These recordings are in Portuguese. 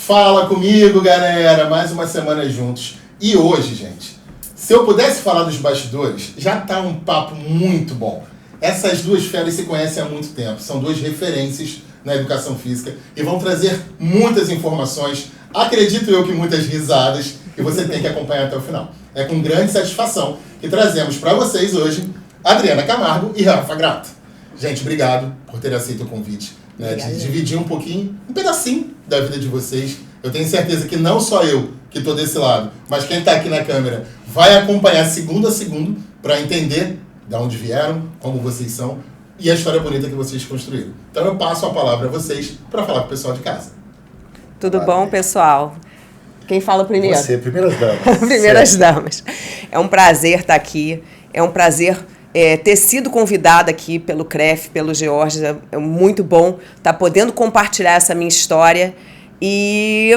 Fala comigo, galera, mais uma semana juntos. E hoje, gente, se eu pudesse falar dos bastidores, já tá um papo muito bom. Essas duas feras se conhecem há muito tempo, são duas referências na educação física e vão trazer muitas informações, acredito eu que muitas risadas, que você tem que acompanhar até o final. É com grande satisfação que trazemos para vocês hoje Adriana Camargo e Rafa Grato. Gente, obrigado por ter aceito o convite, né, de dividir um pouquinho, um pedacinho da vida de vocês. Eu tenho certeza que não só eu que estou desse lado, mas quem está aqui na câmera vai acompanhar segundo a segundo para entender de onde vieram, como vocês são e a história bonita que vocês construíram. Então eu passo a palavra a vocês para falar com o pessoal de casa. Tudo bom, pessoal? Quem fala primeiro? Você, primeiras damas. Primeiras damas. É um prazer estar aqui, é um prazer ter sido convidada aqui pelo CREF, pelo George. É muito bom estar podendo compartilhar essa minha história e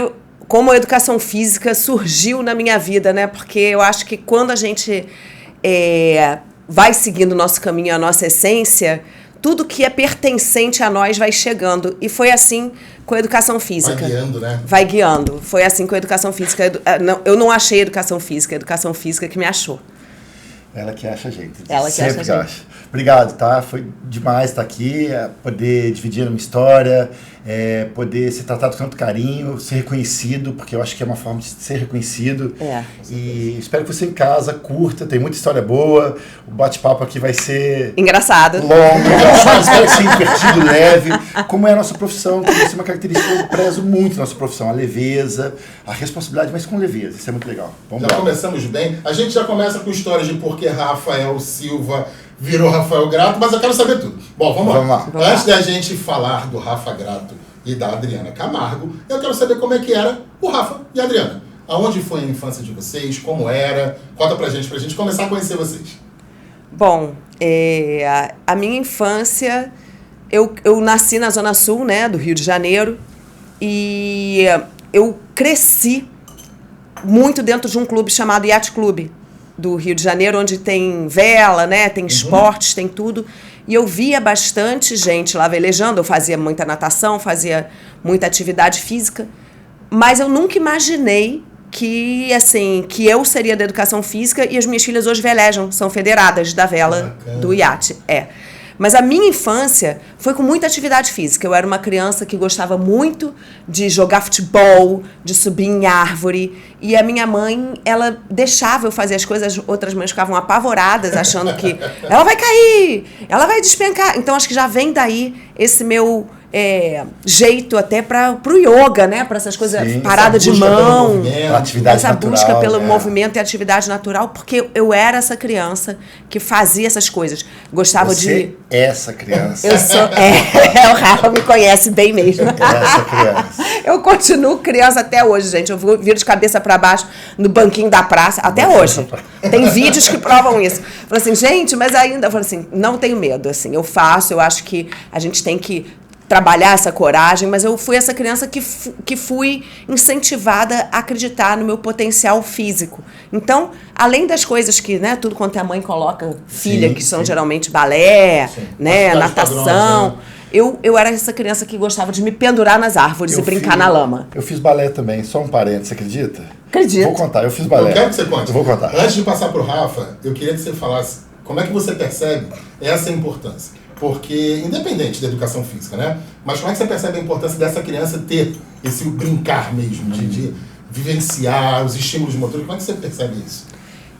como a educação física surgiu na minha vida, né? Porque eu acho que quando a gente vai seguindo o nosso caminho, a nossa essência, tudo que é pertencente a nós vai chegando. E foi assim com a educação física. Vai guiando, né? Vai guiando. Foi assim com a educação física. Eu não achei a educação física que me achou. Ela que acha a gente. Ela que sempre acha a gente. Obrigado, tá? Foi demais estar aqui, poder dividir uma história, poder ser tratado com tanto carinho, ser reconhecido, porque eu acho que é uma forma de ser reconhecido. E espero que você em casa curta, tem muita história boa, o bate-papo aqui vai ser... engraçado. Longo, engraçado, espero que seja divertido, leve, como é a nossa profissão, que é uma característica que eu prezo muito na nossa profissão, a leveza, a responsabilidade, mas com leveza, isso é muito legal. Vamos lá. Começamos bem, a gente já começa com histórias de por que Rafael Silva virou Rafael Grato, mas eu quero saber tudo. Bom, vamos lá. Antes da gente falar do Rafa Grato e da Adriana Camargo, eu quero saber como é que era o Rafa e a Adriana. Aonde foi a infância de vocês, como era? Conta pra gente começar a conhecer vocês. Bom, a minha infância, eu nasci na Zona Sul, né, do Rio de Janeiro, e eu cresci muito dentro de um clube chamado Yacht Club, do Rio de Janeiro, onde tem vela, né, tem esportes, tem tudo. E eu via bastante gente lá velejando, eu fazia muita natação, fazia muita atividade física, mas eu nunca imaginei que eu seria da educação física e as minhas filhas hoje velejam, são federadas da vela do iate. Mas a minha infância foi com muita atividade física. Eu era uma criança que gostava muito de jogar futebol, de subir em árvore. E a minha mãe, ela deixava eu fazer as coisas, outras mães ficavam apavoradas, achando que ela vai cair, ela vai despencar. Então, acho que já vem daí esse meu jeito até pro yoga, né? Para essas coisas, sim, parada de mão, essa busca pelo movimento e atividade natural, porque eu era essa criança que fazia essas coisas. Gostava Você é essa criança. Eu sou. O Rafa me conhece bem mesmo. Essa criança. Eu continuo criança até hoje, gente. Eu viro de cabeça para baixo no banquinho da praça, até hoje. Tem vídeos que provam isso. Falei assim, gente, mas ainda... Eu falei assim, não tenho medo, assim. Eu faço, eu acho que a gente tem que trabalhar essa coragem, mas eu fui essa criança que fui incentivada a acreditar no meu potencial físico. Então, além das coisas que, né, tudo quanto a mãe coloca, filha, sim, que são geralmente balé, né, natação... Padrões, né? Eu era essa criança que gostava de me pendurar nas árvores e brincar na lama. Eu fiz balé também, só um parênteses, você acredita? Acredito. Vou contar, eu fiz balé. Eu quero que você conte. Eu vou contar. Antes de passar pro Rafa, eu queria que você falasse como é que você percebe essa importância. Porque, independente da educação física, né? Mas como é que você percebe a importância dessa criança ter esse brincar mesmo, de vivenciar os estímulos motores? Como é que você percebe isso?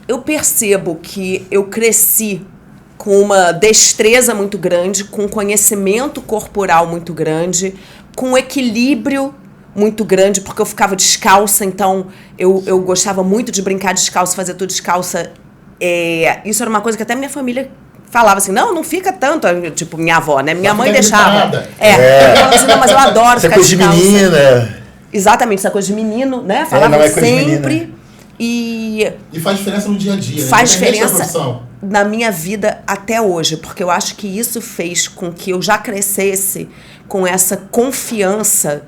Eu percebo que eu cresci com uma destreza muito grande, com conhecimento corporal muito grande, com equilíbrio muito grande, porque eu ficava descalça, então eu gostava muito de brincar descalça, fazer tudo descalça. Isso era uma coisa que até minha família falava assim, não fica tanto, tipo, minha avó, né? Minha mãe deixava. Eu falava assim, não, mas eu adoro ficar descalça. Essa coisa de menina. Exatamente, essa coisa de menino, né? Falava sempre. E faz diferença no dia a dia, faz diferença na minha vida até hoje, porque eu acho que isso fez com que eu já crescesse com essa confiança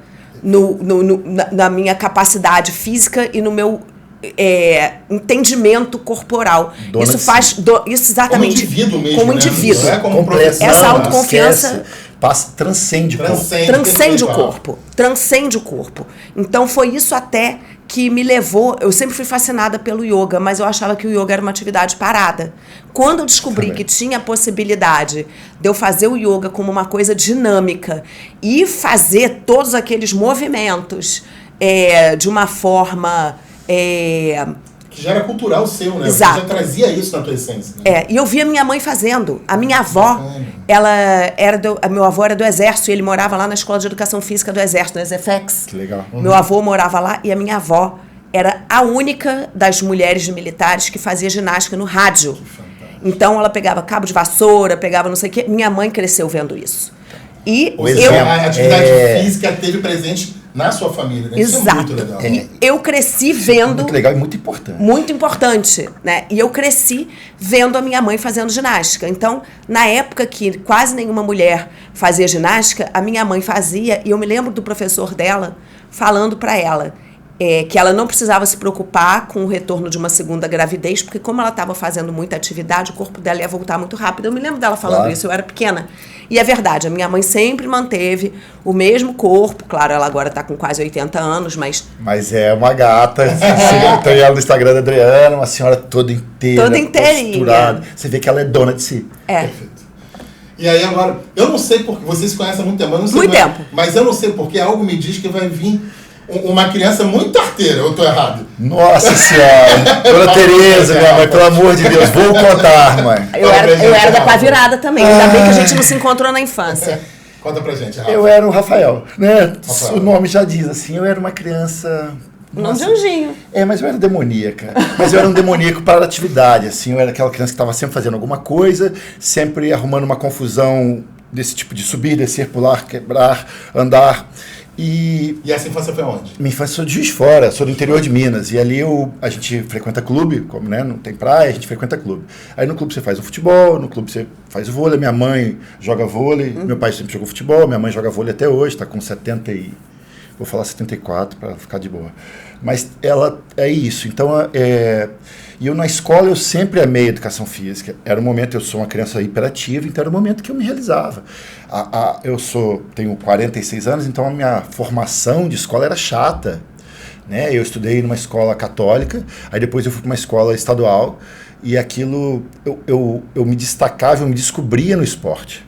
na minha capacidade física e no meu entendimento corporal. Isso faz... Isso exatamente. Como indivíduo mesmo, como né? indivíduo. Não é como essa autoconfiança... transcende o corpo. Transcende o corpo. Transcende o corpo. Então foi isso até que me levou... Eu sempre fui fascinada pelo yoga, mas eu achava que o yoga era uma atividade parada. Quando eu descobri que tinha a possibilidade de eu fazer o yoga como uma coisa dinâmica e fazer todos aqueles movimentos de uma forma... que já era cultural seu, né? Exato. Você já trazia isso na tua essência. Né? E eu via minha mãe fazendo. A minha avó, meu avô era do Exército e ele morava lá na Escola de Educação Física do Exército, no Exefex. Que legal. Meu avô morava lá e a minha avó era a única das mulheres militares que fazia ginástica no rádio. Então ela pegava cabo de vassoura, pegava não sei o quê. Minha mãe cresceu vendo isso. E a atividade física teve presente na sua família, né? Exato. Isso é muito legal. E eu cresci vendo... Muito legal e muito importante. Muito importante, né? E eu cresci vendo a minha mãe fazendo ginástica. Então, na época que quase nenhuma mulher fazia ginástica, a minha mãe fazia, e eu me lembro do professor dela falando para ela que ela não precisava se preocupar com o retorno de uma segunda gravidez, porque como ela estava fazendo muita atividade, o corpo dela ia voltar muito rápido. Eu me lembro dela falando isso, eu era pequena. E é verdade, a minha mãe sempre manteve o mesmo corpo. Claro, ela agora está com quase 80 anos, mas... Mas é uma gata. Tem ela no Instagram da Adriana, uma senhora toda inteira. Toda inteirinha. Posturada. Você vê que ela é dona de si. Perfeito. E aí agora, eu não sei porque, vocês se conhecem há muito tempo, eu não sei muito tempo. Mas eu não sei porque algo me diz que vai vir uma criança muito arteira, eu tô errado. Nossa Senhora! Dona Tereza, minha mãe, pelo amor de Deus, vou contar, mãe. Eu era da pá virada também, ainda bem que a gente não se encontrou na infância. Conta pra gente, Rafa. Eu era o Rafael, né? O nome já diz assim, eu era uma criança... Nome de anjinho. Mas eu era demoníaca. Mas eu era um demoníaco para a atividade, assim. Eu era aquela criança que estava sempre fazendo alguma coisa, sempre arrumando uma confusão desse tipo de subir, descer, pular, quebrar, andar. E essa infância foi onde? Minha infância sou de Juiz de Fora, sou do interior de Minas. E ali a gente frequenta clube, como não tem praia, a gente frequenta clube. Aí no clube você faz o futebol, no clube você faz o vôlei. Minha mãe joga vôlei, meu pai sempre jogou futebol, minha mãe joga vôlei até hoje, está com vou falar 74 para ficar de boa. Mas ela é isso. Então, e eu na escola eu sempre amei educação física. Era o momento, eu sou uma criança hiperativa, então era o momento que eu me realizava. Tenho 46 anos, então a minha formação de escola era chata. Né? Eu estudei numa escola católica, aí depois eu fui para uma escola estadual, e aquilo, eu me destacava, eu me descobria no esporte.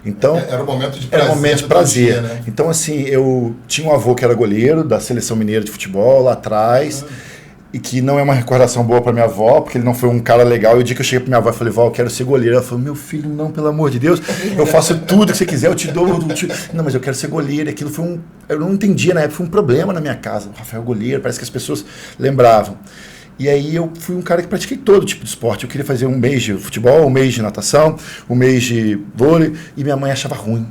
Então, era um momento de prazer. Era um momento de prazer. Dia, né? Então, assim, eu tinha um avô que era goleiro da Seleção Mineira de Futebol lá atrás, e que não é uma recordação boa para minha avó, porque ele não foi um cara legal. E o dia que eu cheguei para minha avó e falei, vó, eu quero ser goleiro. Ela falou, meu filho, não, pelo amor de Deus, eu faço tudo que você quiser, eu te dou. Não, mas eu quero ser goleiro. Aquilo foi eu não entendia na época, foi um problema na minha casa. O Rafael goleiro, parece que as pessoas lembravam. E aí eu fui um cara que pratiquei todo tipo de esporte. Eu queria fazer um mês de futebol, um mês de natação, um mês de vôlei, e minha mãe achava ruim.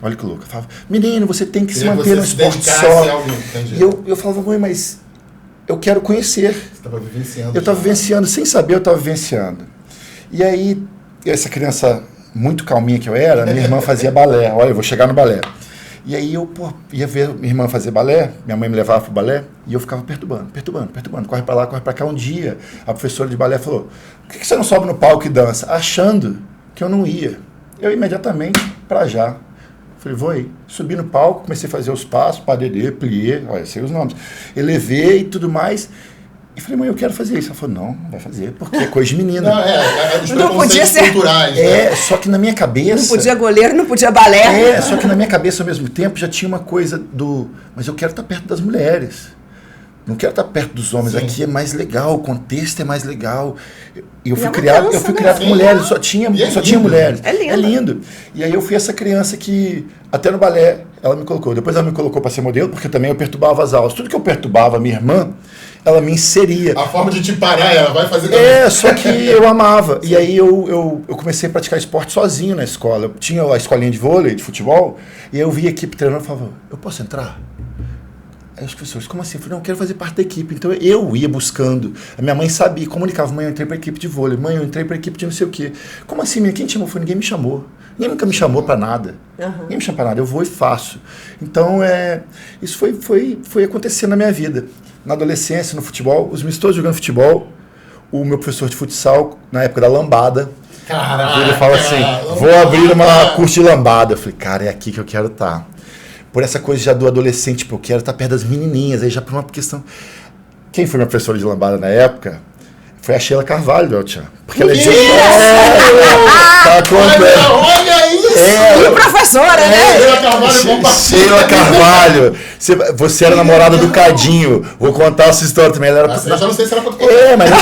Olha que louco. Eu falava, menino, você tem que se manter no esporte só. E eu falava, mãe, mas eu quero conhecer. Você estava vivenciando. Eu estava vivenciando, sem saber eu estava vivenciando. E aí, essa criança muito calminha que eu era, minha irmã fazia balé. Olha, eu vou chegar no balé. E aí eu ia ver minha irmã fazer balé, minha mãe me levava pro balé, e eu ficava perturbando, corre para lá, corre para cá. Um dia, a professora de balé falou, por que você não sobe no palco e dança? Achando que eu não ia. Eu imediatamente, para já. Falei, vou aí. Subi no palco, comecei a fazer os passos, padedê, plié, olha, sei os nomes. Elevei e tudo mais. E falei, mãe, eu quero fazer isso. Ela falou, não vai fazer, porque é coisa de menina. Não podia ser culturais, né? Só que na minha cabeça... Não podia goleiro, não podia balé. Só que na minha cabeça, ao mesmo tempo, já tinha uma coisa mas eu quero estar perto das mulheres. Não quero estar perto dos homens. Sim. Aqui é mais legal, o contexto é mais legal. Eu fui criado com mulheres, só tinha mulheres. É lindo. E aí eu fui essa criança que, até no balé, ela me colocou. Depois ela me colocou para ser modelo, porque também eu perturbava as aulas. Tudo que eu perturbava a minha irmã, ela me inseria. A forma de te parar, ela vai fazer também. Só que eu amava. Sim. E aí eu comecei a praticar esporte sozinho na escola. Eu tinha a escolinha de vôlei, de futebol, e eu via a equipe treinando e falava, eu posso entrar? Aí os professores, como assim? Eu falei, não, eu quero fazer parte da equipe. Então eu ia buscando. A minha mãe sabia, comunicava, mãe, eu entrei para a equipe de vôlei, mãe, eu entrei para a equipe de não sei o quê. Como assim, menina? Quem te chamou? Ninguém me chamou. Ninguém nunca me chamou para nada. Ninguém me chamou para nada, eu vou e faço. Então, isso foi acontecendo na minha vida. Na adolescência, no futebol, os meus todos jogando futebol, o meu professor de futsal, na época da lambada, Caraca! Ele fala assim, vou abrir uma curso de lambada. Eu falei, cara, é aqui que eu quero estar. Por essa coisa já do adolescente, tipo, eu quero estar perto das menininhas, aí já por uma questão... Quem foi minha professora de lambada na época? Foi a Sheila Carvalho, meu tio. Porque ela é de... Olha isso! E professora, né? Sheila Carvalho, Sheila Carvalho. Você era namorada do Cadinho. Vou contar essa história também. Ela era... Eu já não sei se era pra contar. Mas não,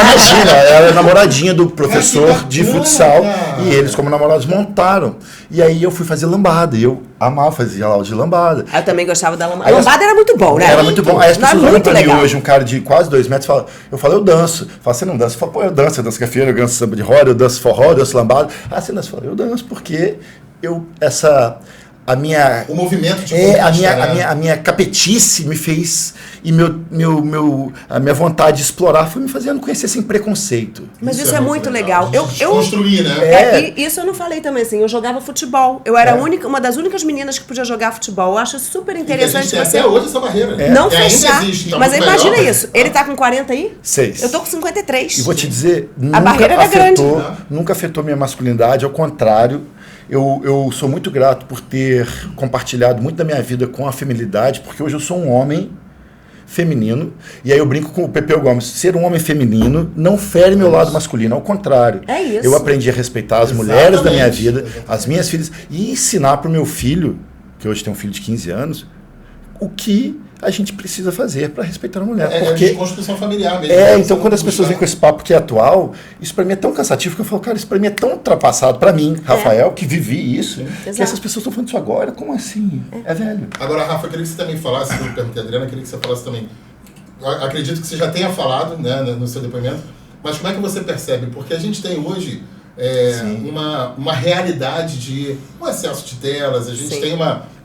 imagina. Ela era namoradinha do professor de futsal. E eles, como namorados, montaram. E aí eu fui fazer lambada. E eu amava fazer aula de lambada. Eu também gostava da lambada. Lambada era muito bom, né? Era muito bom. Aí as pessoas olham pra mim legal. hoje, um cara de quase 2 metros, fala, eu falo, eu danço. Fala, você não dança? Eu falo, pô, eu danço cafeira, eu danço samba de roda, eu danço forró, eu danço lambada. Ah, você dança? Eu falo, eu danço porque a minha... O movimento de a minha capetice me fez, e a minha vontade de explorar foi me fazendo conhecer sem preconceito. Mas isso é muito legal. Construir, né? Isso eu não falei também, assim, eu jogava futebol. Eu era uma das únicas meninas que podia jogar futebol. Eu acho super interessante você... Até hoje essa barreira. Não fechar. Existe, mas imagina isso, ele tá com 40 aí? 6. Eu tô com 53. E vou te dizer, nunca afetou minha masculinidade, ao contrário. Eu sou muito grato por ter compartilhado muito da minha vida com a feminilidade, porque hoje eu sou um homem feminino, e aí eu brinco com o Pepeu Gomes, ser um homem feminino não fere meu lado masculino, ao contrário. É isso. Eu aprendi a respeitar as mulheres da minha vida, as minhas filhas, e ensinar para o meu filho, que hoje tem um filho de 15 anos, o que a gente precisa fazer para respeitar a mulher. Porque de construção familiar mesmo. Então quando as pessoas vêm com esse papo que é atual, isso para mim é tão cansativo que eu falo, cara, isso para mim é tão ultrapassado, para mim, Rafael, que vivi isso, que essas pessoas estão falando isso agora, como assim? É velho. Agora, Rafa, eu queria que você também falasse, eu perguntei a Adriana, eu queria que você falasse também, eu acredito que você já tenha falado, né, no seu depoimento, mas como é que você percebe? Porque a gente tem hoje uma realidade de um excesso de telas, a gente tem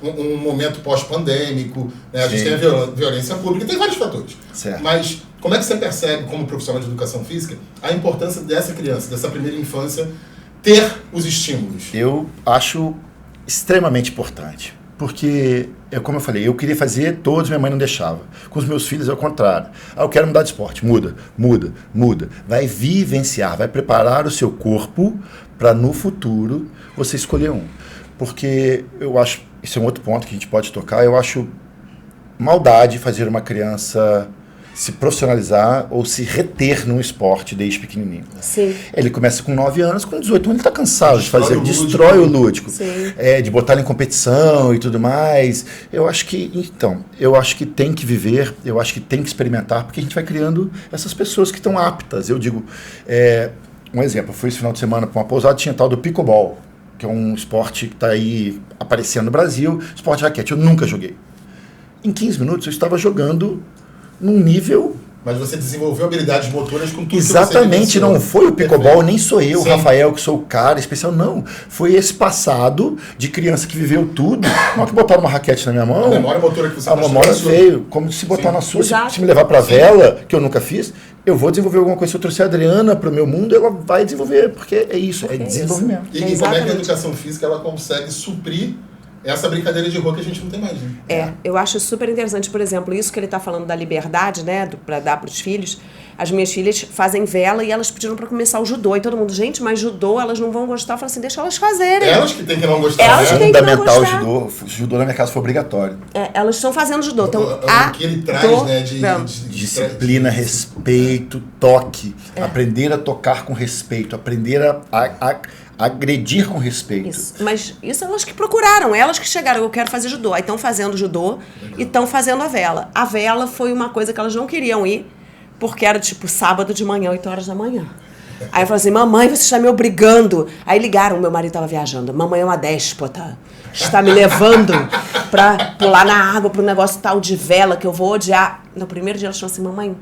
um momento pós-pandêmico, né? A gente tem a violência pública, tem vários fatores. Certo. Mas como é que você percebe, como profissional de educação física, a importância dessa criança, dessa primeira infância, ter os estímulos? Eu acho extremamente importante. Porque, como eu falei, eu queria fazer todos, minha mãe não deixava. Com os meus filhos é o contrário. Eu quero mudar de esporte. Muda. Vai vivenciar, vai preparar o seu corpo para no futuro você escolher um. Porque eu acho, isso é um outro ponto que a gente pode tocar, eu acho maldade fazer uma criança se profissionalizar ou se reter num esporte desde pequenininho. Sim. Ele começa com 9 anos, com 18 anos ele está cansado de fazer, destrói o lúdico. De botar ele em competição e tudo mais. Eu acho que tem que viver, eu acho que tem que experimentar, porque a gente vai criando essas pessoas que estão aptas. Eu digo, um exemplo, eu fui esse final de semana para uma pousada, tinha tal do pickleball, que é um esporte que está aí aparecendo no Brasil, esporte de raquete, eu nunca joguei. Em 15 minutos eu estava jogando num nível... Mas você desenvolveu habilidades motoras com tudo. Exatamente, que você não foi o pickleball, nem sou eu, Sim. Rafael, que sou o cara especial, não. Foi esse passado de criança que viveu tudo. Não que botaram uma raquete na minha mão. A memória motora que você A memória veio, como se botar na sua, se me levar pra vela, que eu nunca fiz, eu vou desenvolver alguma coisa. Se eu trouxer a Adriana pro meu mundo, ela vai desenvolver, porque é isso, é desenvolvimento. E como é que a educação física ela consegue suprir essa brincadeira de rua que a gente não tem mais, né? Eu acho super interessante, por exemplo, isso que ele está falando da liberdade, né, para dar para os filhos. As minhas filhas fazem vela e elas pediram para começar o judô. E todo mundo, gente, mas judô, elas não vão gostar. Eu falo assim, deixa elas fazerem. Elas que têm que não gostar. Elas que têm que não gostar. Judô na minha casa foi obrigatório. Elas estão fazendo judô. Então, o que ele traz, né, de disciplina, respeito, toque. Aprender a tocar com respeito, aprender a agredir com respeito. Isso. Mas isso elas que procuraram, elas que chegaram, eu quero fazer judô. Aí estão fazendo judô e estão fazendo a vela. A vela foi uma coisa que elas não queriam ir, porque era tipo sábado de manhã, 8 horas da manhã. Aí eu falei assim, mamãe, você está me obrigando. Aí ligaram, meu marido estava viajando. Mamãe é uma déspota. Está me levando para pular na água para um negócio tal de vela que eu vou odiar. No primeiro dia elas falaram assim, mamãe,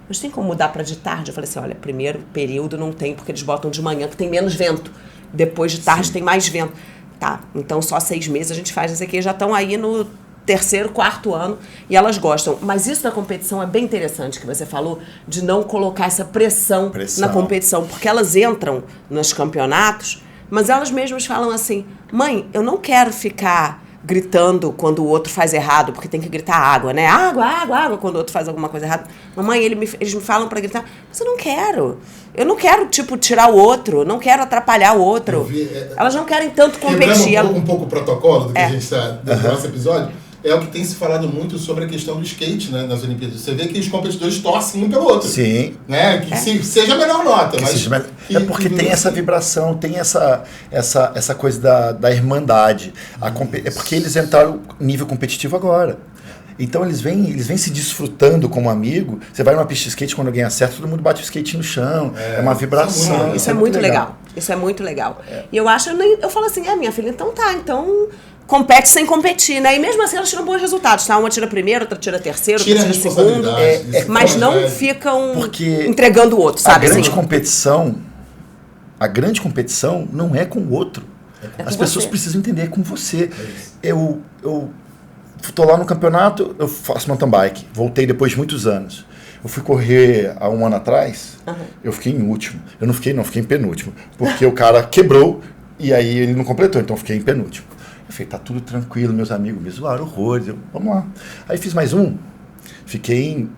mas tem como mudar para de tarde? Eu falei assim, olha, primeiro período não tem, porque eles botam de manhã que tem menos vento. Depois de tarde tem mais vento. Tá, então só 6 meses a gente faz isso aqui. Já estão aí no 3º, 4º ano e elas gostam. Mas isso da competição é bem interessante que você falou, de não colocar essa pressão na competição. Porque elas entram nos campeonatos, mas elas mesmas falam assim, mãe, eu não quero ficar gritando quando o outro faz errado, porque tem que gritar água, né? Água, água, água, quando o outro faz alguma coisa errada. Mamãe, eles me falam pra gritar, mas eu não quero. Eu não quero, tipo, tirar o outro, não quero atrapalhar o outro. Elas não querem tanto competir. Um pouco o protocolo do que a gente está do nosso episódio, é o que tem se falado muito sobre a questão do skate, né, nas Olimpíadas. Você vê que os competidores torcem um pelo outro. Sim. Né? Que seja a melhor nota. É porque tem essa vibração, tem essa coisa da irmandade. É porque eles entraram no nível competitivo agora. Então eles vêm se desfrutando como amigo. Você vai numa pista de skate, quando alguém acerta, todo mundo bate o skate no chão. É uma vibração. Isso é muito legal. Isso é muito legal. E eu acho, eu falo assim, minha filha, então compete sem competir, né? E mesmo assim elas tiram bons resultados, tá? Uma tira primeiro, outra tira terceiro, outra tira segundo. Mas não ficam entregando o outro, sabe? A grande competição não é com o outro. As pessoas precisam entender, é com você. Eu tô lá no campeonato, eu faço mountain bike. Voltei depois de muitos anos. Eu fui correr há um ano atrás, eu fiquei em último. Eu fiquei em penúltimo. Porque o cara quebrou e aí ele não completou, então eu fiquei em penúltimo. Eu falei, tá tudo tranquilo, meus amigos me zoaram horrores. Vamos lá. Aí fiz mais um, fiquei em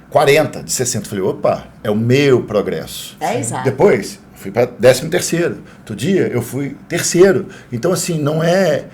40 de 60. Falei, opa, é o meu progresso. Exato. Depois, fui para 13º. Outro dia, eu fui terceiro. Então, assim, não é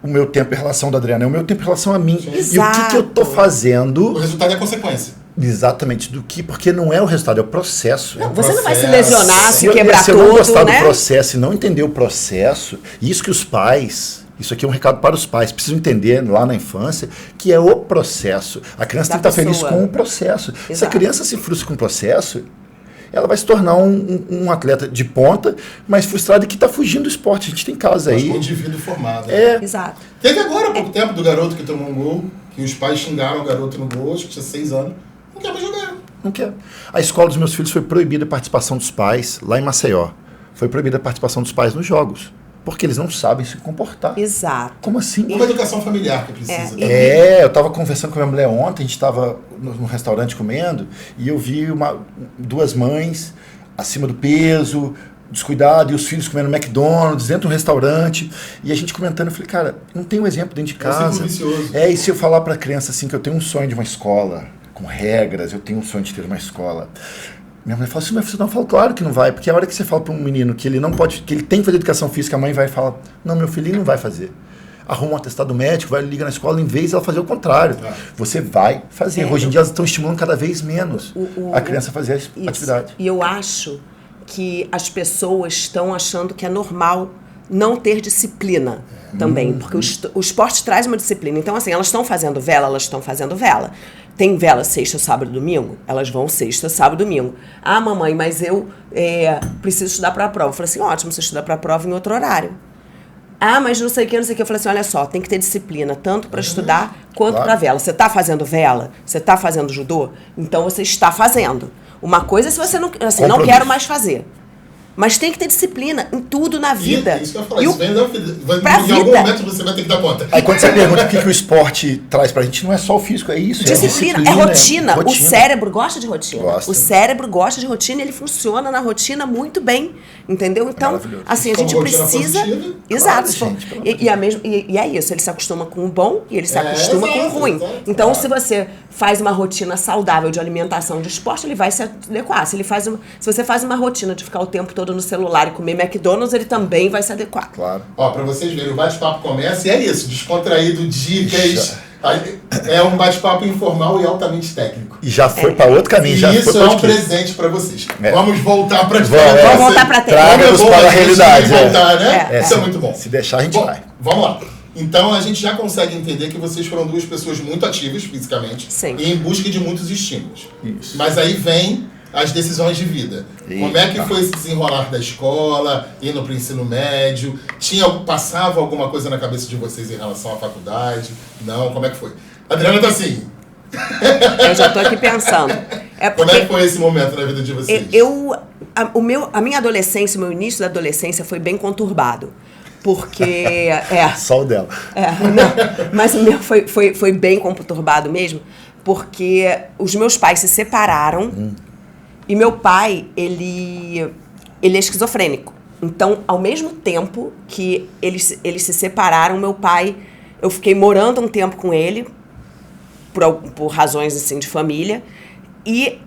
o meu tempo em relação da Adriana, é o meu tempo em relação a mim. Exato. E o que eu tô fazendo... O resultado é a consequência. Exatamente, porque não é o resultado, é o processo. Não, você não vai se lesionar, se quebrar se tudo, eu não gostar né? do processo e não entender o processo, isso que os pais... Isso aqui é um recado para os pais. Precisam entender lá na infância que é o processo. A criança tem que estar feliz com o processo. Exato. Se a criança se frustra com o processo, ela vai se tornar um atleta de ponta, mas frustrado e que está fugindo do esporte. A gente tem casos aí. Um indivíduo formado. Exato. Teve agora há pouco tempo do garoto que tomou um gol, que os pais xingaram o garoto no gol, acho que tinha 6 anos. Não quer mais jogar. Não quer. A escola dos meus filhos foi proibida a participação dos pais lá em Maceió. Foi proibida a participação dos pais nos jogos. Porque eles não sabem se comportar. Exato. Como assim? Uma educação familiar que precisa. Eu estava conversando com a minha mulher ontem, a gente estava no restaurante comendo, e eu vi duas mães acima do peso, descuidado, e os filhos comendo McDonald's dentro do restaurante, e a gente comentando, eu falei, cara, não tem um exemplo dentro de casa. E se eu falar para a criança assim, que eu tenho um sonho de uma escola, com regras, eu tenho um sonho de ter uma escola... Minha mãe fala assim, mas você não fala, claro que não vai, porque a hora que você fala para um menino que ele não pode, que ele tem que fazer educação física, a mãe vai e fala, não, meu filhinho não vai fazer. Arruma um atestado médico, vai ligar na escola, em vez de ela fazer o contrário. Você vai fazer. Hoje em dia elas estão estimulando cada vez menos a criança a fazer a atividade. E eu acho que as pessoas estão achando que é normal não ter disciplina também, porque o esporte traz uma disciplina. Então, assim, elas estão fazendo vela. Tem vela sexta, sábado e domingo? Elas vão sexta, sábado e domingo. Ah, mamãe, mas eu preciso estudar para a prova. Eu falei assim, ótimo, você estuda para a prova em outro horário. Ah, mas não sei o que. Eu falei assim, olha só, tem que ter disciplina, tanto para estudar quanto para vela. Você está fazendo vela? Você está fazendo judô? Então você está fazendo. Uma coisa é se você não quero mais fazer. Mas tem que ter disciplina em tudo na vida. Isso que eu ia falar, isso vem da vida. Em algum momento você vai ter que dar conta. Aí quando você pergunta o que o esporte traz pra gente, não é só o físico, é isso. Disciplina, é rotina. O cérebro gosta de rotina. Gosta. O cérebro gosta de rotina e ele funciona na rotina muito bem. Entendeu? Então, assim, a gente precisa. Exato. E é isso, ele se acostuma com o bom e ele se acostuma com o ruim. Então, se você faz uma rotina saudável de alimentação, de esporte, ele vai se adequar. Se você faz uma rotina de ficar o tempo todo no celular e comer McDonald's, ele também vai se adequar. Claro. Ó, pra vocês verem, o bate-papo começa e é isso, descontraído, dicas. É um bate-papo informal e altamente técnico. E já foi para outro caminho. E isso é um presente para vocês. Vamos voltar para Vamos voltar para a Traga-nos para a realidade. Voltar, né? Isso é muito bom. Se deixar, a gente vai. Vamos lá. Então, a gente já consegue entender que vocês foram duas pessoas muito ativas fisicamente. Sim. E em busca de muitos estímulos. Isso. Mas aí vem as decisões de vida. Eita. Como é que foi esse desenrolar da escola, indo para o ensino médio? Passava alguma coisa na cabeça de vocês em relação à faculdade? Não? Como é que foi? A Adriana tá assim. Eu já tô aqui pensando. Como é que foi esse momento na vida de vocês? A minha adolescência, o meu início da adolescência foi bem conturbado. Porque... Só o dela. Não, mas o meu foi bem conturbado mesmo, porque os meus pais se separaram e meu pai, ele é esquizofrênico. Então, ao mesmo tempo que eles se separaram, meu pai Eu fiquei morando um tempo com ele, por razões assim de família, e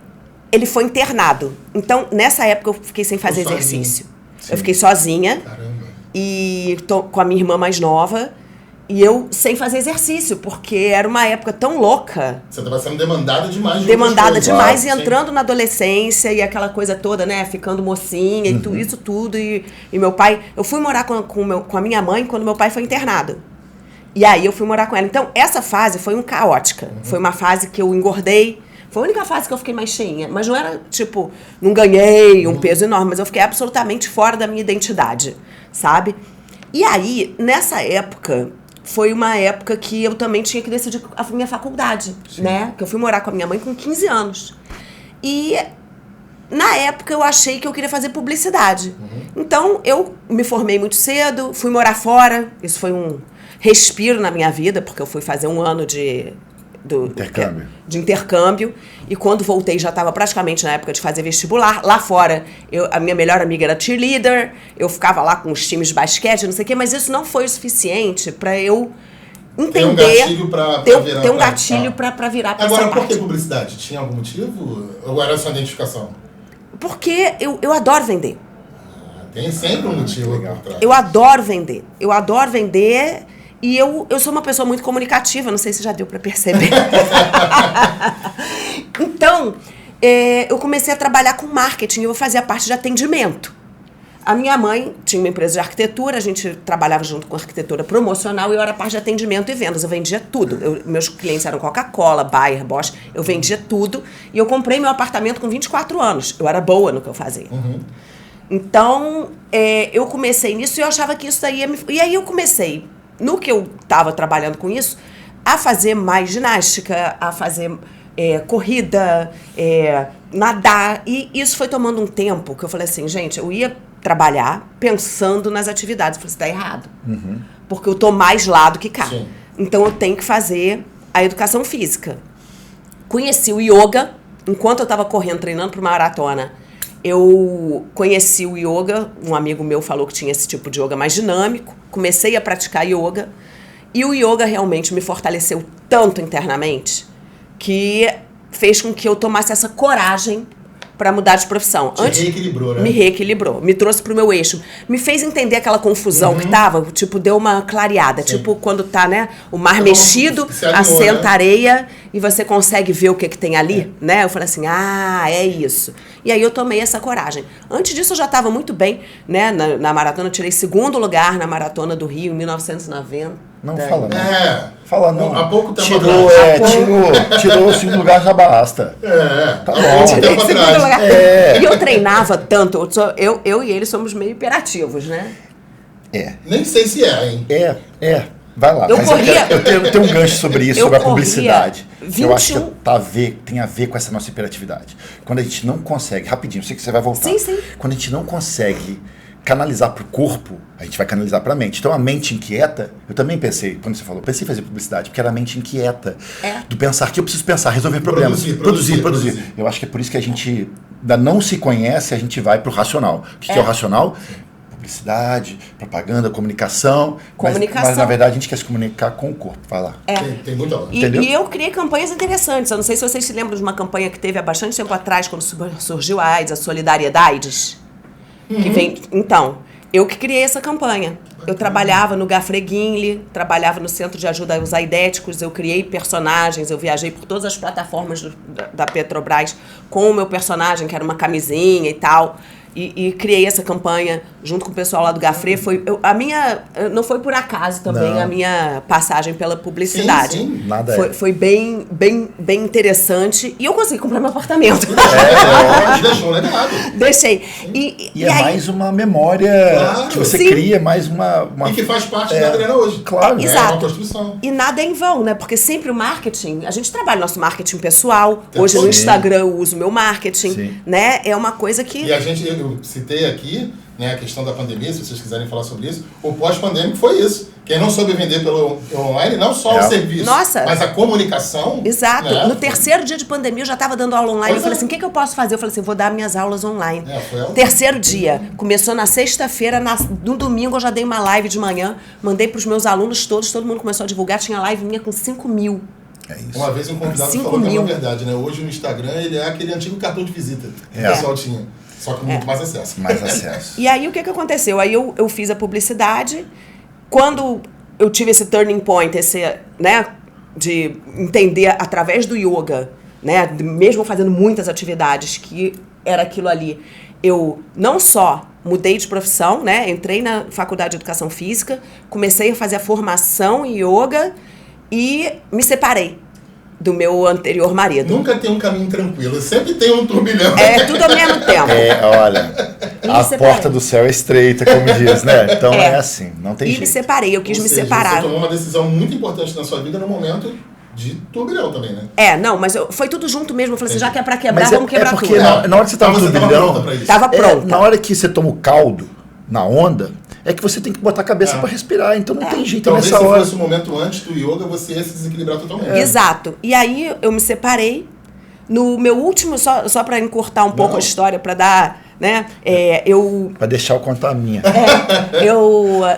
ele foi internado. Então, nessa época, eu fiquei sem fazer exercício. Eu fiquei sozinha. Caramba. E tô com a minha irmã mais nova. E eu sem fazer exercício, porque era uma época tão louca. Você estava sendo demandada demais. Demandada demais, e Sim. entrando na adolescência e aquela coisa toda, né? Ficando mocinha e isso tudo. E meu pai... Eu fui morar com a minha mãe quando meu pai foi internado. E aí eu fui morar com ela. Então, essa fase foi caótica. Foi uma fase que eu engordei. Foi a única fase que eu fiquei mais cheinha. Mas não era, tipo, não ganhei um peso enorme, mas eu fiquei absolutamente fora da minha identidade, sabe? E aí, nessa época, foi uma época que eu também tinha que decidir a minha faculdade, né? Que eu fui morar com a minha mãe com 15 anos. E na época eu achei que eu queria fazer publicidade. Então, eu me formei muito cedo, fui morar fora. Isso foi um respiro na minha vida, porque eu fui fazer um ano de intercâmbio. E quando voltei, já estava praticamente na época de fazer vestibular. Lá fora, a minha melhor amiga era cheerleader, eu ficava lá com os times de basquete, não sei o quê, mas isso não foi o suficiente para eu entender... Ter um gatilho para virar para essa parte. Agora, por que publicidade? Tinha algum motivo? Ou era sua identificação? Porque eu adoro vender. Tem sempre um motivo legal. Eu adoro vender. E eu sou uma pessoa muito comunicativa, não sei se já deu para perceber. Então, eu comecei a trabalhar com marketing, eu fazia parte de atendimento. A minha mãe tinha uma empresa de arquitetura, a gente trabalhava junto com arquitetura promocional e eu era parte de atendimento e vendas, eu vendia tudo. Meus clientes eram Coca-Cola, Bayer, Bosch, eu vendia tudo. E eu comprei meu apartamento com 24 anos, eu era boa no que eu fazia. Então, eu comecei nisso e eu achava que isso daí E aí eu comecei... No que eu estava trabalhando com isso, a fazer mais ginástica, a fazer corrida, nadar. E isso foi tomando um tempo que eu falei assim, gente, eu ia trabalhar pensando nas atividades. Eu falei, isso tá errado. Porque eu tô mais lá do que cá. Sim. Então eu tenho que fazer a educação física. Conheci o yoga, enquanto eu estava correndo, treinando para uma maratona. Eu conheci o yoga, um amigo meu falou que tinha esse tipo de yoga mais dinâmico, comecei a praticar yoga, e o yoga realmente me fortaleceu tanto internamente, que fez com que eu tomasse essa coragem para mudar de profissão. Reequilibrou, né? Me reequilibrou, me trouxe pro meu eixo, me fez entender aquela confusão que tava, tipo, deu uma clareada, tipo quando tá, né, o mar mexido, assenta areia e você consegue ver o que tem ali, né? Eu falei assim, é isso. E aí eu tomei essa coragem. Antes disso eu já estava muito bem, né, na maratona, eu tirei 2º lugar na Maratona do Rio em 1990. Não fala não. Fala não. Há pouco tempo tirou o 2º lugar, já basta. Tá bom. Tirei 2º lugar. E eu treinava tanto, eu e ele somos meio hiperativos, né? Nem sei se hein? Vai lá. Eu tenho um gancho sobre isso, sobre a publicidade. 21... Eu acho que tem a ver com essa nossa hiperatividade. Quando a gente não consegue, rapidinho, sei que você vai voltar. Sim. Quando a gente não consegue canalizar para o corpo, a gente vai canalizar para a mente. Então a mente inquieta, eu também pensei, quando você falou, pensei em fazer publicidade, porque era a mente inquieta. Do pensar que eu preciso pensar, resolver problemas. Produzir. Eu acho que é por isso que a gente ainda não se conhece, a gente vai pro racional. O que é o racional? Publicidade, propaganda, comunicação. Mas na verdade a gente quer se comunicar com o corpo. Vai lá. Tem muita hora. E eu criei campanhas interessantes. Eu não sei se vocês se lembram de uma campanha que teve há bastante tempo atrás, quando surgiu a AIDS, a Solidariedades. Então, eu que criei essa campanha. Eu trabalhava no Gafreguinle, trabalhava no Centro de Ajuda aos Aidéticos, eu criei personagens, eu viajei por todas as plataformas da Petrobras com o meu personagem, que era uma camisinha e tal. E criei essa campanha junto com o pessoal lá do Gafre. Não foi por acaso também a minha passagem pela publicidade. Sim. Nada foi bem interessante. E eu consegui comprar meu apartamento. Deixou legado. Deixei. E aí, mais uma memória que você cria, mais uma... E que faz parte da Adriana hoje. Claro. Exato. É uma construção. E nada é em vão, né? Porque sempre o marketing, a gente trabalha nosso marketing pessoal. Hoje no Instagram eu uso meu marketing, né? É uma coisa que... E a gente... Eu citei aqui, né, a questão da pandemia, se vocês quiserem falar sobre isso, o pós-pandêmico foi isso, Quem não soube vender pelo online, não só o serviço, Nossa. mas a comunicação. Exato. Né? No terceiro dia de pandemia, eu já estava dando aula online. Eu falei assim, o que eu posso fazer? Eu falei assim, vou dar minhas aulas online. Terceiro dia. Começou na sexta-feira, no domingo eu já dei uma live de manhã, mandei para os meus alunos todos, todo mundo começou a divulgar, tinha live minha com 5 mil. É isso. Uma vez um convidado falou que é uma verdade, né? Hoje no Instagram ele é aquele antigo cartão de visita que o pessoal tinha. Só que com muito mais acesso. Mais acesso. E aí o que aconteceu? Aí eu fiz a publicidade. Quando eu tive esse turning point, né, de entender através do yoga, né, mesmo fazendo muitas atividades, que era aquilo ali, eu não só mudei de profissão, né, entrei na faculdade de educação física, comecei a fazer a formação em yoga e me separei do meu anterior marido. Nunca tem um caminho tranquilo, sempre tem um turbilhão. É, tudo ao mesmo tempo. Olha, a porta do céu é estreita, como diz, né? Então é assim, não tem jeito. E me separei, eu quis me separar. Você tomou uma decisão muito importante na sua vida no momento de turbilhão também, né? Não, mas foi tudo junto mesmo. Eu falei assim, já que é pra quebrar, vamos quebrar porque tudo. Na hora que você tava no turbilhão, tava pronta. Na hora que você toma o caldo, na onda, é que você tem que botar a cabeça pra respirar, então não tem jeito talvez nessa hora. Se fosse o momento antes do yoga, você ia se desequilibrar totalmente. Exato. E aí eu me separei. No meu último, só para encurtar um pouco a história, para dar, né, Pra deixar eu contar a minha.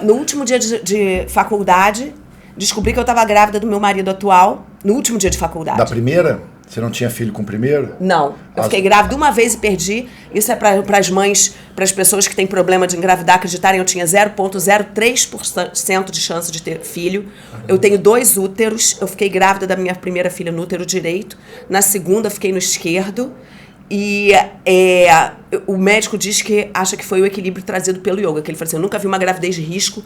No último dia de faculdade, descobri que eu estava grávida do meu marido atual, no último dia de faculdade. Da primeira? Você não tinha filho com o primeiro? Não. Eu fiquei grávida uma vez e perdi. Isso é para as mães, para as pessoas que têm problema de engravidar, acreditarem. Eu tinha 0,03% de chance de ter filho. Eu tenho 2 úteros. Eu fiquei grávida da minha primeira filha no útero direito. Na segunda, fiquei no esquerdo. E o médico diz que acha que foi o equilíbrio trazido pelo yoga. Que ele falou assim, eu nunca vi uma gravidez de risco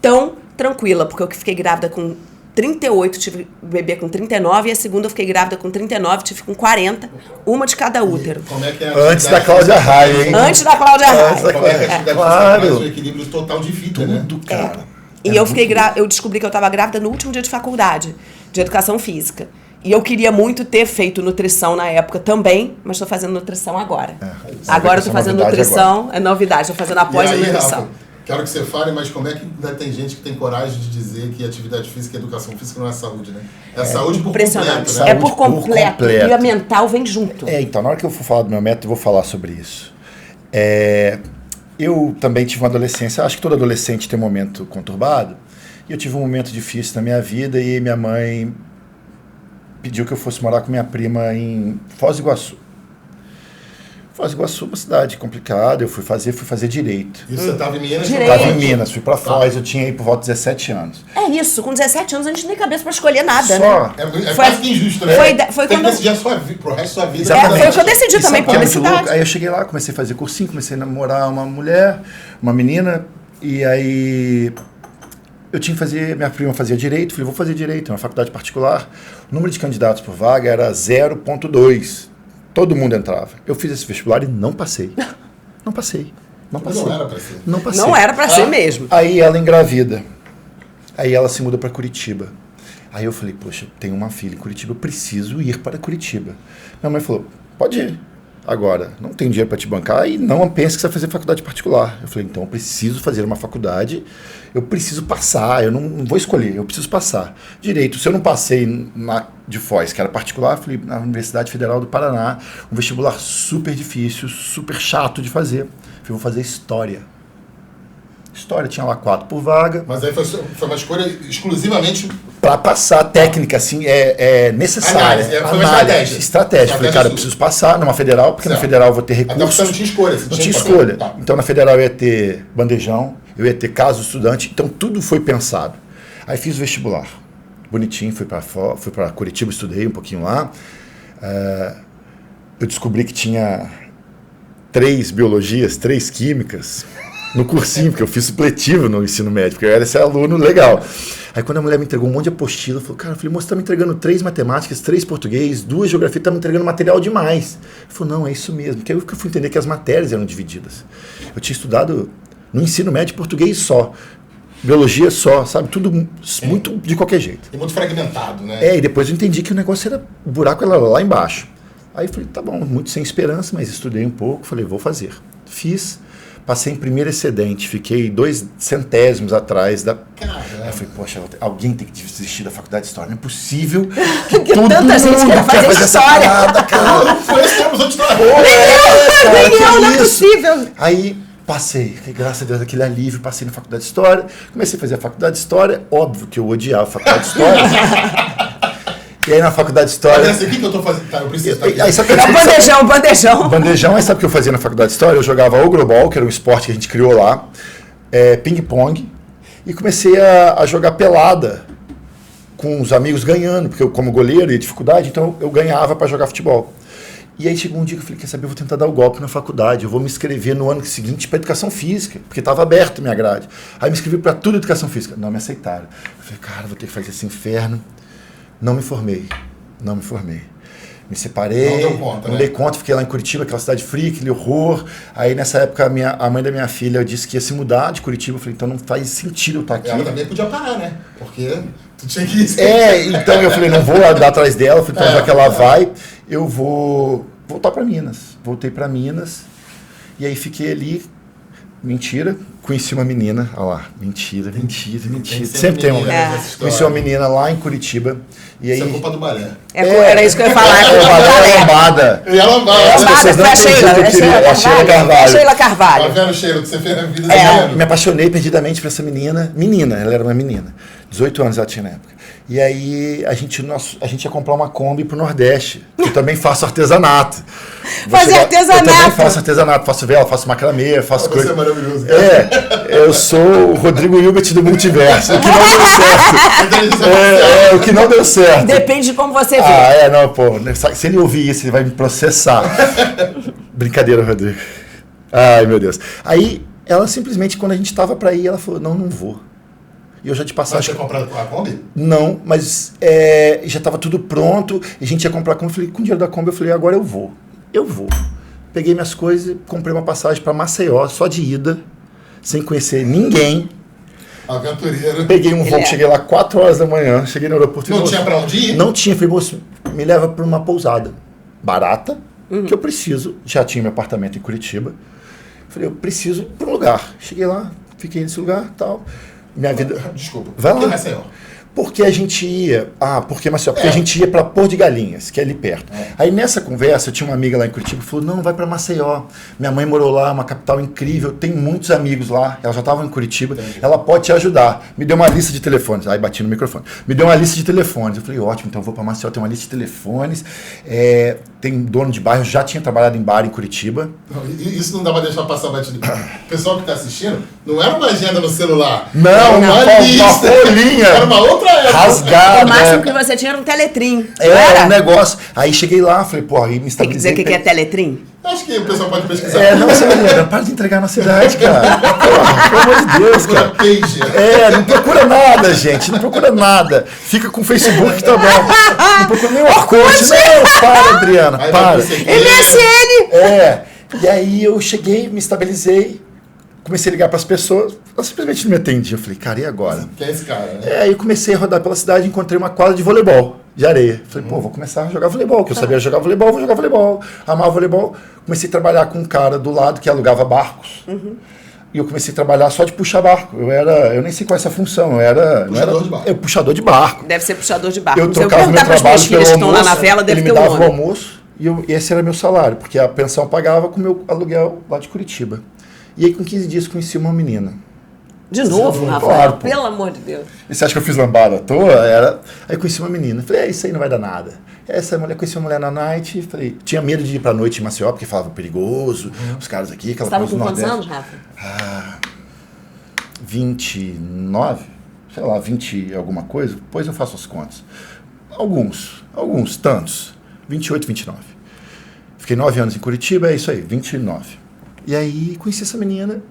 tão tranquila, porque eu fiquei grávida com 38, tive bebê com 39, e a segunda eu fiquei grávida com 39, tive com 40, uma de cada útero. Como é que é antes da Cláudia Raia, hein? Antes da Cláudia Raia. Como é que a atividade faz o equilíbrio total de vida, né? Tudo, cara. E eu descobri que eu estava grávida no último dia de faculdade, de educação física. E eu queria muito ter feito nutrição na época também, mas estou fazendo nutrição agora. Agora eu estou fazendo nutrição, é novidade, estou fazendo após a nutrição. Rafa, quero que você fale, mas como é que ainda tem gente que tem coragem de dizer que atividade física e educação física não é saúde, né? É saúde por completo, né? É por completo. E a mental vem junto. Então, na hora que eu for falar do meu método, eu vou falar sobre isso. Eu também tive uma adolescência, acho que todo adolescente tem um momento conturbado, e eu tive um momento difícil na minha vida, e minha mãe pediu que eu fosse morar com minha prima em Foz do Iguaçu. Foz do Iguaçu é uma cidade complicada, eu fui fazer direito. Isso você estava em Minas? Direito. Estava em Minas, fui pra Foz, eu tinha aí por volta de 17 anos. É isso, com 17 anos a gente não tem cabeça pra escolher nada, Só. né? É quase que injusto, né? Foi tem quando que decidir a sua vida, pro resto da sua vida. Exatamente. Foi o que eu decidi também, Sabe, publicidade. aí eu cheguei lá, comecei a fazer cursinho, comecei a namorar uma mulher, uma menina, e aí eu tinha que fazer, minha prima fazia direito, falei, vou fazer direito, é uma faculdade particular. O número de candidatos por vaga era 0,2. Todo mundo entrava. Eu fiz esse vestibular e não passei. Não passei. Não passei. Não era pra ser. Não passei. Não era pra ser mesmo. Aí ela engravida. Aí ela se muda para Curitiba. Aí eu falei, poxa, tenho uma filha em Curitiba, eu preciso ir para Curitiba. Minha mãe falou, pode ir. Agora, não tem dinheiro para te bancar e não pense que você vai fazer faculdade particular. Eu falei, então eu preciso fazer uma faculdade, eu preciso passar, eu não vou escolher, eu preciso passar. Direito, se eu não passei de Foz, que era particular, eu falei, na Universidade Federal do Paraná, um vestibular super difícil, super chato de fazer. Eu falei, vou fazer História. História, tinha lá 4 por vaga. Mas aí foi uma escolha exclusivamente... Para passar técnica, assim, é necessária. Foi uma estratégia. Estratégia. Falei, cara, eu preciso passar numa federal, porque na federal eu vou ter recursos. Até você não tinha escolha. Não tinha escolha. Tá. Então na federal eu ia ter bandejão, eu ia ter caso estudante, então tudo foi pensado. Aí fiz o vestibular. Bonitinho, fui para Curitiba, estudei um pouquinho lá. Eu descobri que tinha 3 biologias, 3 químicas no cursinho, porque eu fiz supletivo no ensino médio, porque eu era esse aluno legal. Aí quando a mulher me entregou um monte de apostila, eu falei, cara, moça, você tá me entregando 3 matemáticas, 3 português, 2 geografia, tá me entregando material demais. Ele falou, não, é isso mesmo. Porque aí eu fui entender que as matérias eram divididas. Eu tinha estudado no ensino médio português só, biologia só, sabe? Tudo muito de qualquer jeito. E muito fragmentado, né? E depois eu entendi que o negócio era, o buraco era lá embaixo. Aí eu falei, tá bom, muito sem esperança, mas estudei um pouco, falei, vou fazer. Fiz. Passei em primeiro excedente, fiquei 2 centésimos atrás da... Caramba. Aí eu falei, poxa, alguém tem que desistir da faculdade de História. Não é possível que todo tanta gente mundo quer fazer essa história. parada, cara. Não foi esse termo de história. Nem eu, não é possível. Aí passei, graças a Deus, aquele alívio, passei na faculdade de História, comecei a fazer a faculdade de História, óbvio que eu odiava a faculdade de História. E aí na faculdade de História... Mas o que eu tô fazendo? Tá, eu preciso estar aqui. Aí, sabe É o bandejão. Bandejão, aí sabe o que eu fazia na faculdade de História? Eu jogava Ogrobol, que era um esporte que a gente criou lá, ping-pong, e comecei a jogar pelada com os amigos ganhando, porque eu, como goleiro, ia dificuldade, então eu ganhava para jogar futebol. E aí chegou um dia que eu falei, quer saber, eu vou tentar dar o golpe na faculdade, eu vou me inscrever no ano seguinte para Educação Física, porque estava aberto a minha grade. Aí me inscrevi para tudo Educação Física. Não me aceitaram. Eu falei, cara, vou ter que fazer esse inferno. Não me formei. Me separei, Não deu conta, não né? dei conta, fiquei lá em Curitiba, aquela cidade fria, aquele horror. Aí nessa época a mãe da minha filha disse que ia se mudar de Curitiba. Eu falei, então não faz sentido eu estar aqui. Ela também podia parar, né? Porque tu tinha que ir. Então eu falei, não vou andar atrás dela. Eu falei, então já que ela vai, eu vou voltar para Minas. Voltei para Minas e aí fiquei ali. Mentira, conheci uma menina. Olha lá, mentira. Sempre tem uma. Conheci uma menina lá em Curitiba. E aí, isso é culpa do balé. Era isso que eu ia falar. lambada. E ela vai. As pessoas não entendiam que eu queria. A Sheila Carvalho. Sheila Tá Carvalho. vendo, Sheila, o que você fez na vida? Me apaixonei perdidamente por essa menina. Ela era uma menina. 18 anos ela tinha na época. E aí a gente ia comprar uma Kombi pro Nordeste. Eu também faço artesanato. Artesanato? Eu também faço artesanato. Faço vela, faço macramê, faço coisa. Você é maravilhoso. Eu sou o Rodrigo Hilbert do multiverso. O que não deu certo. O que não deu certo. Depende de como você vê. Se ele ouvir isso, ele vai me processar. Brincadeira, Rodrigo. Ai, meu Deus. Aí, ela simplesmente, quando a gente estava para ir, ela falou, não vou. E eu já de passagem... Você tinha comprado a Kombi? Não, mas já estava tudo pronto, e a gente ia comprar a Kombi. Falei, com o dinheiro da Kombi, eu falei, agora eu vou. Peguei minhas coisas, comprei uma passagem para Maceió, só de ida, sem conhecer ninguém. Aventureiro. Peguei um voo, cheguei lá 4 horas da manhã, cheguei no aeroporto. Não tinha para onde ir? Não tinha, falei, moço, me leva para uma pousada barata, que eu preciso. Já tinha meu apartamento em Curitiba. Falei, eu preciso ir para um lugar. Cheguei lá, fiquei nesse lugar e tal. Minha vida... Desculpa. Vai lá. Por que Maceió? Porque a gente ia... por que Maceió? Porque a gente ia para Porto de Galinhas, que é ali perto. Aí nessa conversa, eu tinha uma amiga lá em Curitiba que falou, não, vai para Maceió. Minha mãe morou lá, uma capital incrível, tem muitos amigos lá, ela já estava em Curitiba, ela pode te ajudar. Me deu uma lista de telefones, aí bati no microfone. Me deu uma lista de telefones. Eu falei, ótimo, então eu vou para Maceió, tem uma lista de telefones, tem dono de bairro, já tinha trabalhado em bar em Curitiba. Não, isso não dá para deixar passar batido. O pessoal que está assistindo, não era uma agenda no celular. Não, era uma lista. folhinha. Era uma outra época. Rasgada. O máximo que você tinha era um teletrim. Era um negócio. Aí cheguei lá, falei, pô, aí me estabilizei. Tem que dizer o que é teletrim? Acho que o pessoal pode pesquisar. Não, você para de entregar na cidade, cara. Porra, pelo amor de Deus, cara. Não procura nada, gente. Não procura nada. Fica com o Facebook que tá bom. Não procura nem o Orkut. Não, para, Adriana, para. MSN! E aí eu cheguei, me estabilizei, comecei a ligar para as pessoas, elas simplesmente não me atendiam. Eu falei, cara, e agora? Quem é esse cara, né? Aí eu comecei a rodar pela cidade, encontrei uma quadra de voleibol, de areia. Falei, vou começar a jogar voleibol, que eu sabia jogar voleibol, vou jogar voleibol. Amava voleibol. Comecei a trabalhar com um cara do lado que alugava barcos. E eu comecei a trabalhar só de puxar barco. Eu nem sei qual é essa função, Puxador de barco. Puxador de barco. Deve ser puxador de barco. Eu trocava meu trabalho pelo almoço, estão lá na vela, deve ele ter me dava um o nome. almoço e esse era meu salário, porque a pensão pagava com o meu aluguel lá de Curitiba. E aí com 15 dias conheci uma menina. De novo, Rafael? Claro, pô. Pelo amor de Deus. E você acha que eu fiz lambada à toa? Aí conheci uma menina. Falei, isso aí não vai dar nada. Conheci uma mulher na night. Falei, tinha medo de ir pra noite em Maceió, porque falava perigoso, os caras aqui, aquela Você estava coisa com do quantos Nordeste. anos, Rafa? 29, sei lá, 20 alguma coisa. Depois eu faço as contas. Alguns, tantos. 28, 29. Fiquei 9 anos em Curitiba, é isso aí, 29. E aí conheci essa menina,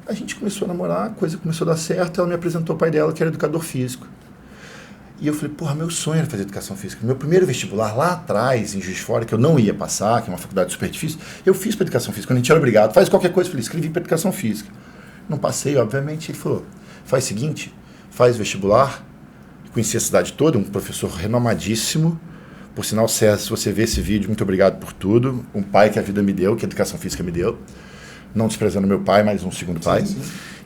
a gente começou a namorar, a coisa começou a dar certo, ela me apresentou o pai dela, que era educador físico. E eu falei, porra, meu sonho era fazer educação física. Meu primeiro vestibular lá atrás, em Juiz de Fora, que eu não ia passar, que é uma faculdade super difícil, eu fiz para educação física. Quando a gente era obrigado, faz qualquer coisa, eu falei, escrevi para educação física. Não passei, obviamente, ele falou, faz o seguinte, faz vestibular. Conheci a cidade toda, um professor renomadíssimo. Por sinal, César, se você vê esse vídeo, muito obrigado por tudo. Um pai que a vida me deu, que a educação física me deu. não desprezando meu pai, mas um segundo pai. Sim.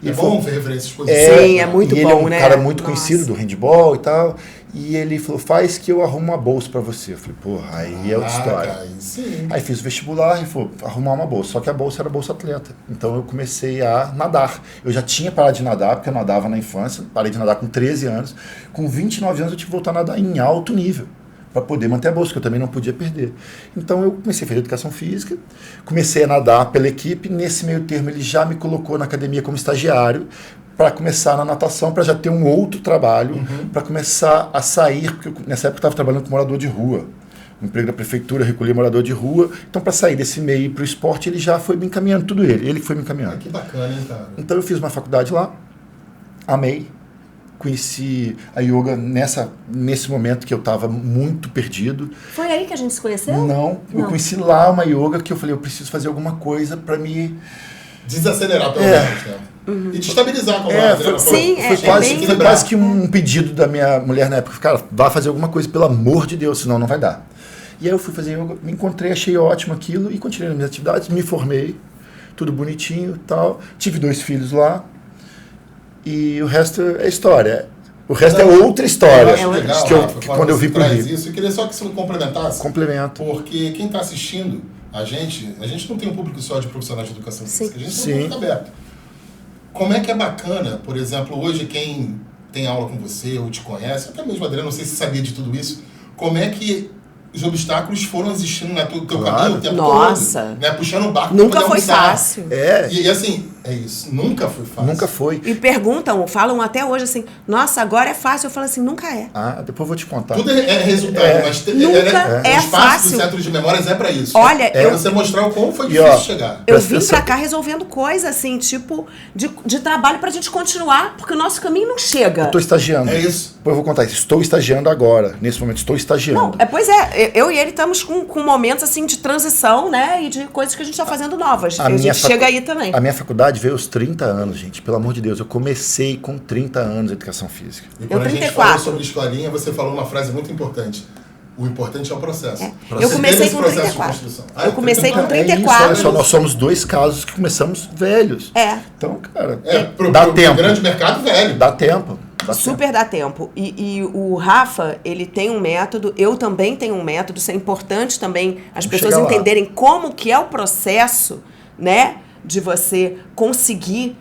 E É bom ver referências Sim, positivas. é muito ele bom, é um né? cara muito Nossa. conhecido do handball e tal. E ele falou, faz que eu arrumo uma bolsa pra você. Eu falei, porra, aí é outra história. Aí sim. Aí fiz o vestibular e falou, arrumar uma bolsa. Só que a bolsa era bolsa atleta. Então eu comecei a nadar. Eu já tinha parado de nadar, porque eu nadava na infância. Parei de nadar com 13 anos. Com 29 anos eu tive que voltar a nadar em alto nível, para poder manter a bolsa, que eu também não podia perder. Então eu comecei a fazer educação física, comecei a nadar pela equipe. Nesse meio termo ele já me colocou na academia como estagiário, para começar na natação, para já ter um outro trabalho, para começar a sair, porque nessa época eu estava trabalhando com morador de rua. No emprego da prefeitura, recolhia morador de rua. Então, para sair desse meio para o esporte, ele já foi me encaminhando, tudo ele que foi me encaminhando. Que bacana, hein, cara? Então eu fiz uma faculdade lá, amei, conheci a yoga nesse momento que eu estava muito perdido. Foi aí que a gente se conheceu? Eu conheci lá uma yoga que eu falei, eu preciso fazer alguma coisa para me... Desacelerar pelo menos, né? E te estabilizar como Foi quase que um pedido da minha mulher na época. Cara, vá fazer alguma coisa, pelo amor de Deus, senão não vai dar. E aí eu fui fazer yoga, me encontrei, achei ótimo aquilo e continuei nas minhas atividades, me formei, tudo bonitinho e tal. Tive 2 filhos lá e o resto é história. O resto é outra história. Eu acho legal, que quando eu vim pro Rio. Isso, eu queria só que você complementasse. Complemento. Porque quem está assistindo, a gente não tem um público só de profissionais de educação física, a gente tem um público aberto. Como é que é bacana, por exemplo, hoje quem tem aula com você ou te conhece, até mesmo a Adriana, não sei se sabia de tudo isso, como é que os obstáculos foram existindo no teu caminho o tempo todo, né? Puxando o barco. Nunca foi fácil. E assim, é isso, nunca foi fácil. Nunca foi. E falam até hoje assim, nossa, agora é fácil. Eu falo assim, nunca é. Depois eu vou te contar. Tudo é resultado, mas nunca é o espaço fácil. do Centro de Memórias é pra isso. Olha, pra você mostrar o quão foi difícil chegar. Eu vim pra cá resolvendo coisas assim, tipo, de trabalho pra gente continuar, porque o nosso caminho não chega. Eu tô estagiando. É isso. Depois eu vou contar isso. Estou estagiando agora. Nesse momento estou estagiando. Não, pois é, eu e ele estamos com momentos assim de transição, né? E de coisas que a gente está fazendo novas. A gente chega aí também. A minha faculdade veio aos 30 anos, gente. Pelo amor de Deus, eu comecei com 30 anos de educação física. E quando a gente falou sobre escolinha, você falou uma frase muito importante. O importante é o processo. Eu comecei com 34. Eu comecei com 34. Olha só, nós somos 2 casos que começamos velhos. Então, cara, dá tempo. Pro grande mercado, velho. Dá tempo. Super dá tempo. E o Rafa, ele tem um método, eu também tenho um método, isso é importante também as pessoas entenderem como que é o processo, né, de você conseguir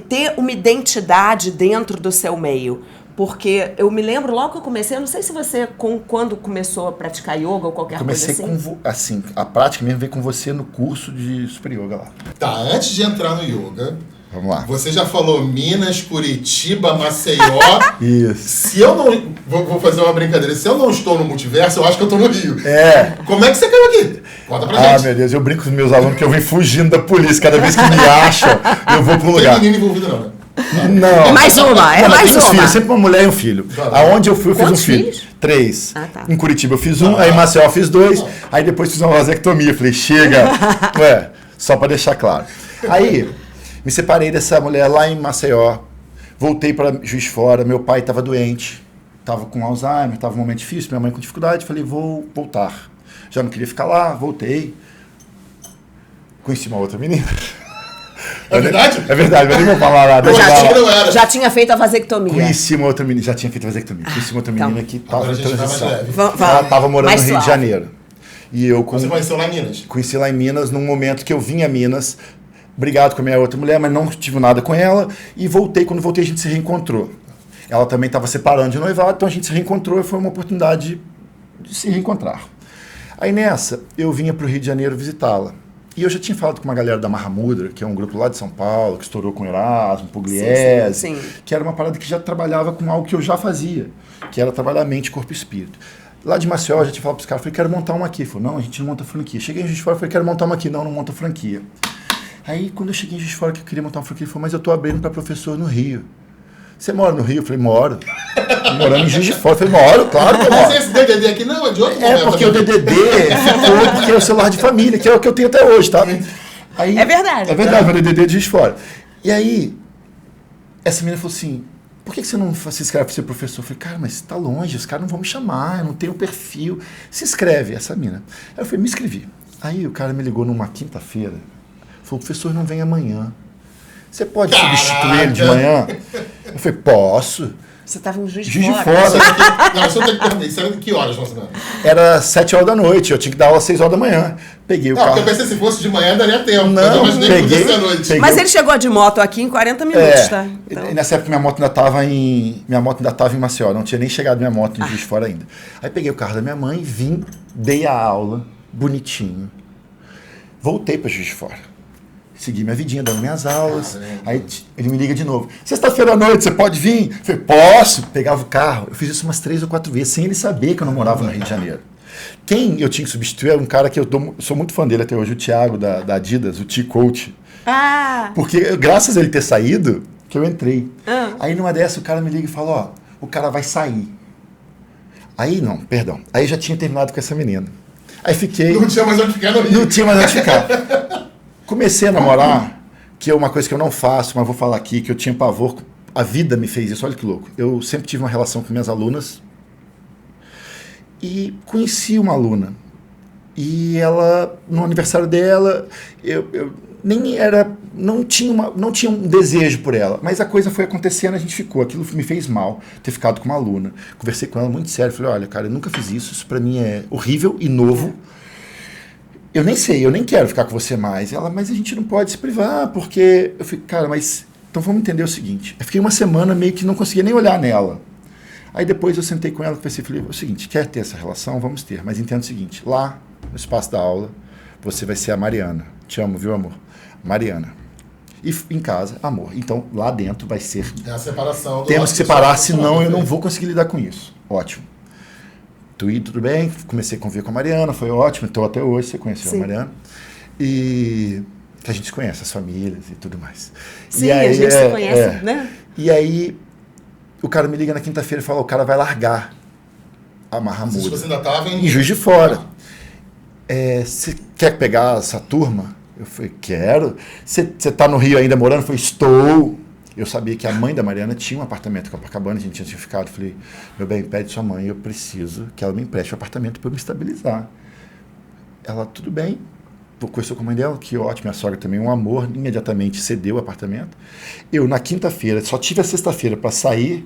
ter uma identidade dentro do seu meio. Porque eu me lembro logo que eu comecei, eu não sei se você, quando começou a praticar yoga ou qualquer coisa assim. Comecei a prática mesmo veio com você no curso de Super Yoga lá. Tá, antes de entrar no yoga... Vamos lá. Você já falou Minas, Curitiba, Maceió. Isso. Se eu não... Vou fazer uma brincadeira. Se eu não estou no multiverso, eu acho que eu estou no Rio. Como é que você caiu aqui? Conta pra gente. Meu Deus, eu brinco com os meus alunos que eu venho fugindo da polícia. Cada vez que me acham, eu vou pro lugar. Não tem menino envolvido não, né? Não. É mais uma, Filhos, sempre uma mulher e um filho. Aonde eu fui, eu fiz um filho. Filhos? 3. Tá. Em Curitiba eu fiz 1, aí em Maceió eu fiz 2, aí depois fiz uma vasectomia. Falei, chega. Só pra deixar claro. Aí... Me separei dessa mulher lá em Maceió, voltei para Juiz de Fora, meu pai estava doente, estava com Alzheimer, estava um momento difícil, minha mãe com dificuldade, falei, vou voltar. Já não queria ficar lá, voltei, conheci uma outra menina. É verdade? É verdade, mas nem vou falar nada. Já tinha feito a vasectomia. Conheci uma outra menina, já tinha feito a vasectomia, conheci uma outra menina que estava em transição. Ela estava morando no Rio de Janeiro. E você conheceu lá em Minas? Conheci lá em Minas, num momento que eu vim a Minas, brigado com a minha outra mulher, mas não tive nada com ela. E voltei, quando voltei a gente se reencontrou. Ela também estava separando de noivado, então a gente se reencontrou e foi uma oportunidade de se reencontrar. Aí nessa, eu vinha para o Rio de Janeiro visitá-la. E eu já tinha falado com uma galera da Mahamudra, que é um grupo lá de São Paulo, que estourou com Erasmo, Pugliese, que era uma parada que já trabalhava com algo que eu já fazia, que era trabalhar mente, corpo e espírito. Lá de Maceió, eu já tinha falado para os caras, falei, quero montar uma aqui. Falei, não, a gente não monta franquia. Cheguei em Juiz de Fora, falei, quero montar uma aqui. Não monta franquia. Aí, quando eu cheguei em Juiz de Fora, que eu queria montar uma franquia, ele falou, mas eu tô abrindo para professor no Rio. Você mora no Rio? Eu falei, moro. Morando em Juiz de Fora. Eu falei, moro, claro que eu moro. Mas esse DDD aqui não, é de outro momento. É, porque o DDD ficou, porque é o celular de família, que é o que eu tenho até hoje, tá? Aí, é verdade. É verdade, meu DDD é de Juiz de Fora. E aí, essa menina falou assim, por que você não se inscreve para ser professor? Eu falei, cara, mas tá longe, os caras não vão me chamar, eu não tenho perfil. Se inscreve, essa mina. Aí eu falei, me inscrevi. Aí o cara me ligou numa quinta-feira, falou falou, o professor não vem amanhã. Você pode substituir ele de manhã? Eu falei, posso. Você estava em Juiz de Juiz de Fora. Fora. Não, só tem que perguntar, isso era que horas, mais ou menos? Era 7 horas da noite, eu tinha que dar aula às 6 horas da manhã. Peguei o Não, carro. porque eu pensei, se fosse de manhã, daria tempo. Não, mas eu imaginei que podia ser à noite. peguei. Mas ele chegou de moto aqui em 40 minutos, tá? E nessa época minha moto ainda estava em Maceió, não tinha nem chegado minha moto em Juiz de Fora ainda. Aí peguei o carro da minha mãe, vim, dei a aula, bonitinho. Voltei para Juiz de Fora. Segui minha vidinha, dando minhas aulas. Aí ele me liga de novo. Sexta-feira à noite, você pode vir? Eu falei, posso. Pegava o carro. Eu fiz isso umas 3 ou 4 vezes, sem ele saber que eu não morava no Rio de Janeiro. Quem eu tinha que substituir era um cara que eu sou muito fã dele até hoje, o Thiago, da Adidas, o T-Coach. Ah! Porque graças a ele ter saído, que eu entrei. Aí numa dessa o cara me liga e fala, ó, o cara vai sair. Aí não, perdão. Aí já tinha terminado com essa menina. Aí fiquei... Não tinha mais onde ficar no Rio. Não tinha mais onde ficar. Comecei a namorar, que é uma coisa que eu não faço, mas vou falar aqui, que eu tinha pavor. A vida me fez isso, olha que louco. Eu sempre tive uma relação com minhas alunas e conheci uma aluna. E ela, no aniversário dela, eu nem era, não tinha um desejo por ela, mas a coisa foi acontecendo, a gente ficou. Aquilo me fez mal, ter ficado com uma aluna. Conversei com ela muito sério, falei, olha, cara, eu nunca fiz isso pra mim é horrível e novo. Eu nem sei, eu nem quero ficar com você mais. Ela, mas a gente não pode se privar, porque... Eu falei, cara, mas... Então vamos entender o seguinte. Eu fiquei uma semana meio que não conseguia nem olhar nela. Aí depois eu sentei com ela e falei, o seguinte, quer ter essa relação? Vamos ter. Mas entenda o seguinte, lá no espaço da aula, você vai ser a Mariana. Te amo, viu, amor? Mariana. E em casa, amor. Então lá dentro vai ser... É a separação. Temos que separar, senão eu não vou conseguir lidar com isso. Ótimo. Tudo bem, comecei a conviver com a Mariana, foi ótimo, então até hoje você conheceu a Mariana. E que a gente conhece as famílias e tudo mais. Sim, e aí, a gente se conhece, né? E aí o cara me liga na quinta-feira e fala, o cara vai largar a Mahamud. Você ainda estava em Juiz de Fora. Você quer pegar essa turma? Eu falei, quero. Você está no Rio ainda morando? Eu falei, estou. Eu sabia que a mãe da Mariana tinha um apartamento em Copacabana, a gente tinha ficado. Falei, meu bem, pede sua mãe, eu preciso que ela me empreste o apartamento para eu me estabilizar. Ela, tudo bem. Conversou com a mãe dela, que ótimo, minha sogra também, um amor, imediatamente cedeu o apartamento. Eu, na quinta-feira, só tive a sexta-feira para sair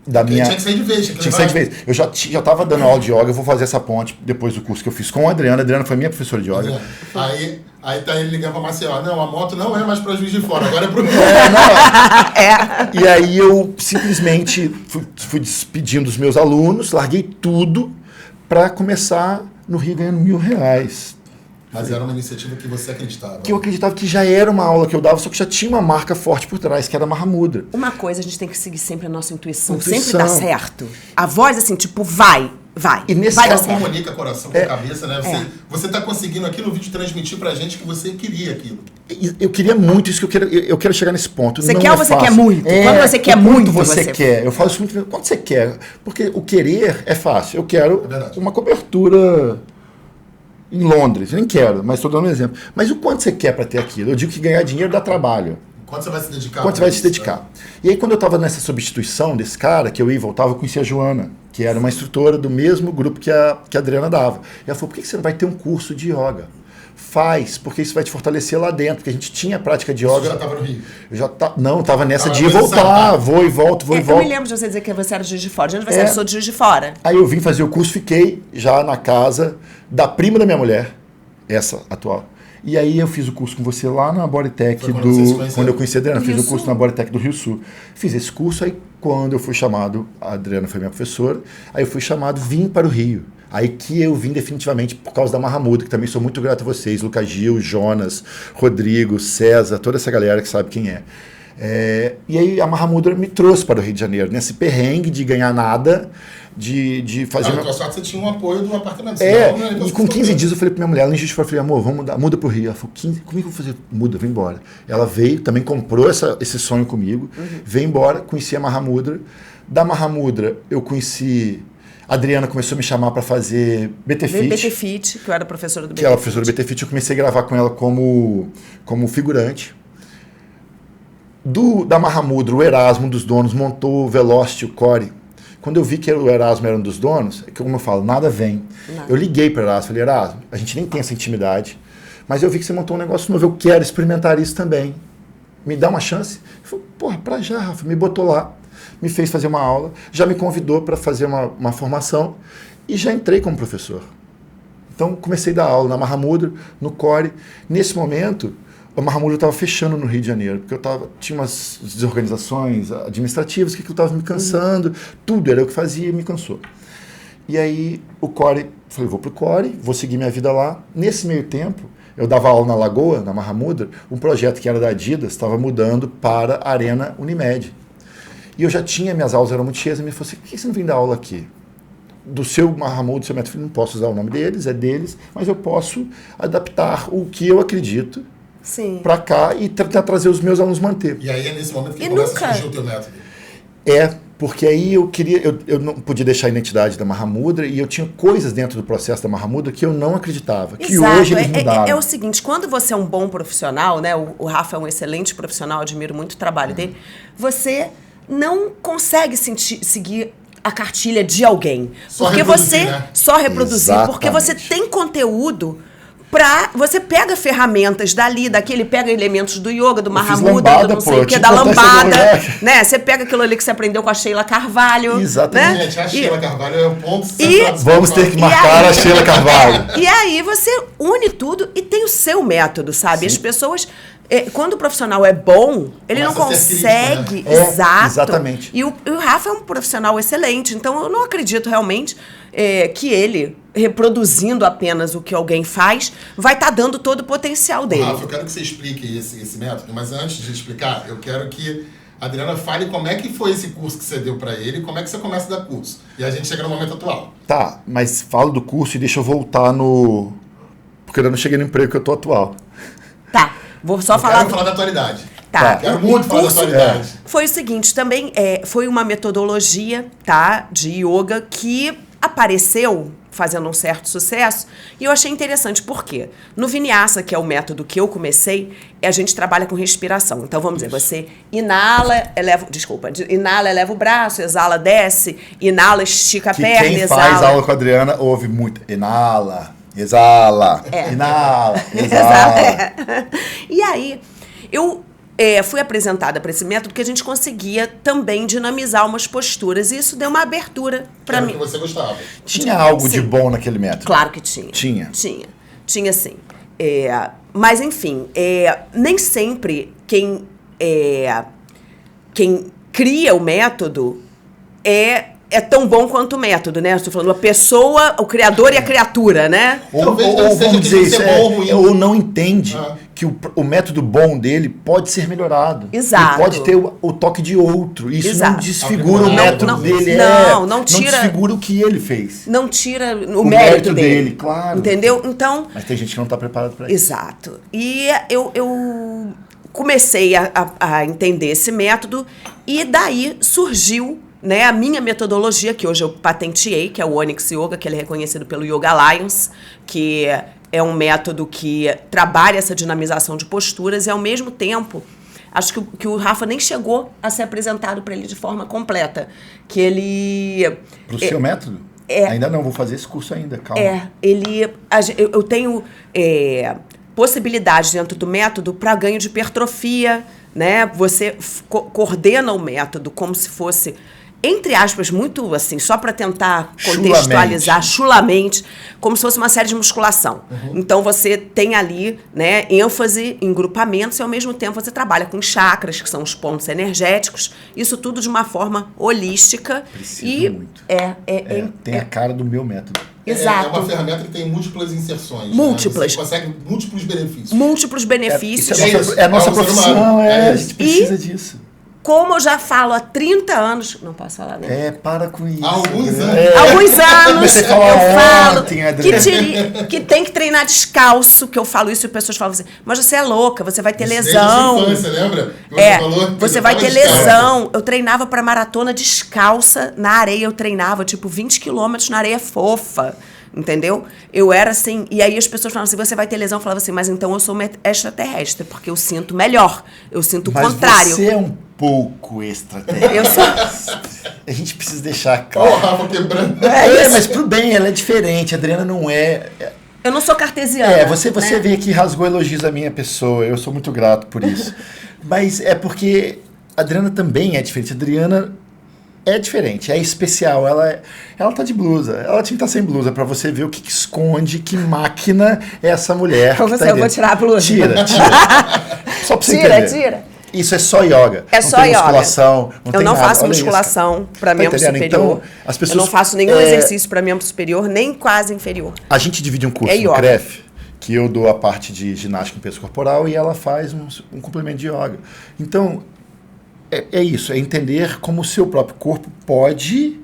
da minha... Tinha que sair de vez. Tinha que sair de vez. Eu já estava dando aula de yoga, eu vou fazer essa ponte depois do curso que eu fiz com a Adriana. A Adriana foi minha professora de yoga. Aí tá ele ligando pra Maceió. Não, a moto não é mais pra Juiz de Fora, agora é pro Rio. E aí eu simplesmente fui despedindo dos meus alunos, larguei tudo para começar no Rio ganhando R$1.000. Mas era uma iniciativa que você acreditava. Que eu acreditava que já era uma aula que eu dava, só que já tinha uma marca forte por trás, que era a Mahamudra. Uma coisa, a gente tem que seguir sempre a nossa intuição. Sempre dá certo. A voz, assim, tipo, vai. E nesse vai dar Você certo. comunica coração com cabeça, né? Você tá conseguindo aqui no vídeo transmitir pra gente que você queria aquilo. Eu queria muito isso, que eu quero chegar nesse ponto. Você não quer é ou você fácil. quer muito? Quando você quer muito, você quer. Eu falo isso muito. Quando você quer. Porque o querer é fácil. Eu quero uma cobertura em Londres. Eu nem quero, mas estou dando um exemplo. Mas o quanto você quer para ter aquilo? Eu digo que ganhar dinheiro dá trabalho. Quanto você vai se dedicar? Quanto você vai se dedicar? E aí, quando eu estava nessa substituição desse cara, que eu ia e voltava, eu conheci a Joana, que era uma instrutora do mesmo grupo que a Adriana dava. E ela falou, por que você não vai ter um curso de yoga? Faz, porque isso vai te fortalecer lá dentro, porque a gente tinha prática de yoga. Você já estava no Rio? Não, estava nessa de ir voltar, vou e volto. Eu me lembro de você dizer que você era de Juiz de Fora. De onde você era? Eu sou de Juiz de Fora. Aí eu vim fazer o curso, fiquei já na casa da prima da minha mulher, essa atual. E aí eu fiz o curso com você lá na Bodytech quando eu conheci a Adriana, fiz o curso na Bodytech do Rio Sul. Fiz esse curso, aí quando eu fui chamado, a Adriana foi minha professora, aí eu fui chamado, vim para o Rio. Aí que eu vim definitivamente por causa da Mahamudra, que também sou muito grato a vocês, Lucas Gil, Jonas, Rodrigo, César, toda essa galera que sabe quem é. E aí a Mahamudra me trouxe para o Rio de Janeiro, nesse perrengue de ganhar nada, de fazer... A tua sorte você tinha um apoio do apartamento. E com 15 dias eu falei pra minha mulher, ela em Juiz de Fora, eu falei, amor, vamos muda pro Rio. Ela falou, como é que eu vou fazer? Muda, vem embora. Ela veio, também comprou esse sonho comigo, veio embora, conheci a Mahamudra. Da Mahamudra eu conheci... A Adriana começou a me chamar para fazer BTFIT. BTFIT, que eu era professora do BTFIT. Que ela era professora do BTFIT, eu comecei a gravar com ela como figurante. Da Mahamudra, o Erasmo, um dos donos, montou o Velocity, o Core. Quando eu vi que o Erasmo era um dos donos, como eu falo, nada vem. Não. Eu liguei para o Erasmo, falei, Erasmo, a gente nem tem essa intimidade. mas eu vi que você montou um negócio novo, eu quero experimentar isso também. Me dá uma chance? Ele falou, porra, pra já, Rafa. Me botou lá, me fez fazer uma aula, já me convidou para fazer uma formação e já entrei como professor. Então, comecei a dar aula na Mahamudra, no Core. Nesse momento, a Mahamudra estava fechando no Rio de Janeiro, porque tinha umas desorganizações administrativas que eu estava me cansando, tudo era eu que fazia e me cansou. E aí, o Core, falei, vou pro Core, vou seguir minha vida lá. Nesse meio tempo, eu dava aula na Lagoa, na Mahamudra, um projeto que era da Adidas, estava mudando para a Arena Unimed. E eu já tinha, minhas aulas eram muito cheias, e me falou assim, por que você não vem dar aula aqui? Do seu Mahamudra, do seu método, não posso usar o nome deles, é deles, mas eu posso adaptar o que eu acredito para cá e tentar trazer os meus alunos manter. E aí é nesse momento que começa a surgir o teu método. Porque aí eu não podia deixar a identidade da Mahamudra e eu tinha coisas dentro do processo da Mahamudra que eu não acreditava, que hoje eles mudaram. É o seguinte, quando você é um bom profissional, né, o Rafa é um excelente profissional, admiro muito o trabalho dele, você não consegue seguir a cartilha de alguém. Porque você só reproduzir, Exatamente. Porque você tem conteúdo você pega ferramentas daquele pega elementos do yoga, do Mahamudra, do não sei o que, da lambada, né? Você pega aquilo ali que você aprendeu com a Sheila Carvalho. Exatamente. Né? Gente, a Sheila Carvalho é o ponto central. Vamos ter que marcar a Sheila Carvalho. E aí você une tudo e tem o seu método, sabe? Sim. As pessoas... Quando o profissional é bom, ele não consegue... Crítico, né? Exato. Exatamente. E o Rafa é um profissional excelente, então eu não acredito realmente que ele, reproduzindo apenas o que alguém faz, vai estar dando todo o potencial dele. Rafa, eu quero que você explique esse método, mas antes de explicar, eu quero que a Adriana fale como é que foi esse curso que você deu para ele e como é que você começa a dar curso. E a gente chega no momento atual. Tá, mas falo do curso e deixa eu voltar porque eu não cheguei no emprego que eu tô atual. Tá. Vou só falar... Quero falar da atualidade. Tá. Quero muito falar da atualidade. Foi o seguinte, também foi uma metodologia, tá, de yoga que apareceu fazendo um certo sucesso e eu achei interessante. Por quê? No Vinyasa, que é o método que eu comecei, a gente trabalha com respiração. Então, vamos dizer, você inala, eleva o braço, exala, desce, inala, estica a perna, quem exala. Quem faz aula com a Adriana ouve muito, inala, exala, inala, exala. E aí, eu fui apresentada para esse método que a gente conseguia também dinamizar umas posturas. E isso deu uma abertura para mim. Que você gostava. Tinha algo sim. de bom naquele método? Claro que tinha. Tinha sim. Mas, enfim, nem sempre quem cria o método é tão bom quanto o método, né? Estou falando a pessoa, o criador e a criatura, né? Ou vamos dizer isso, ou não entende que o método bom dele pode ser melhorado. Exato. E pode ter o toque de outro. Isso Exato. não desfigura o método dele. Não desfigura o que ele fez. Não tira o mérito dele. Claro. Entendeu? Então... Mas tem gente que não está preparado para isso. Exato. E eu comecei a entender esse método e daí surgiu, né, a minha metodologia, que hoje eu patenteei, que é o Onyx Yoga, que ele é reconhecido pelo Yoga Alliance, que é um método que trabalha essa dinamização de posturas e, ao mesmo tempo, acho que o Rafa nem chegou a ser apresentado para ele de forma completa. Que ele... Para o seu método? Ainda não, vou fazer esse curso ainda, calma. Eu tenho possibilidades dentro do método para ganho de hipertrofia, né? Você coordena o método como se fosse... entre aspas, muito assim, só para tentar contextualizar chulamente, como se fosse uma série de musculação. Então, você tem ali, né, ênfase em grupamentos e, ao mesmo tempo, você trabalha com chakras, que são os pontos energéticos, isso tudo de uma forma holística. Precisa muito. Tem a cara do meu método. Exato. É uma ferramenta que tem múltiplas inserções. Múltiplas. Né? Você consegue múltiplos benefícios. Múltiplos benefícios. É a nossa profissão, a gente precisa disso. Como eu já falo há 30 anos... Não posso falar, né? Para com isso. Há alguns anos. Alguns anos você eu falo Adriana. que tem que treinar descalço, que eu falo isso e pessoas falam assim, mas você é louca, você vai ter Desde lesão. a sua infância, lembra? Você vai ter lesão. Eu treinava pra maratona descalça na areia, eu treinava tipo 20 quilômetros na areia fofa. Entendeu? Eu era assim, e aí as pessoas falavam assim, você vai ter lesão, eu falava assim, mas então eu sou extraterrestre, porque eu sinto melhor, eu sinto o contrário. Você é um pouco extraterrestre. Eu sou... A gente precisa deixar claro. Ó, o Rafa quebrando. Mas pro bem, ela é diferente, a Adriana não é... Eu não sou cartesiana. Você né? veio aqui e rasgou elogios à minha pessoa. Eu sou muito grato por isso. Mas é porque a Adriana também é diferente. A Adriana é diferente, é especial. Ela tá de blusa. Ela tinha que estar sem blusa pra você ver o que esconde, que máquina é essa mulher. Pra você, eu vou tirar a blusa. Tira. Só pra você entender. Tira. Isso é só yoga. É só yoga. Musculação. Eu não faço musculação para membro superior. Então, as pessoas, eu não faço nenhum exercício para membro superior, nem quase inferior. A gente divide um curso no CREF, que eu dou a parte de ginástica em peso corporal e ela faz um complemento de yoga. Então, é isso, é entender como o seu próprio corpo pode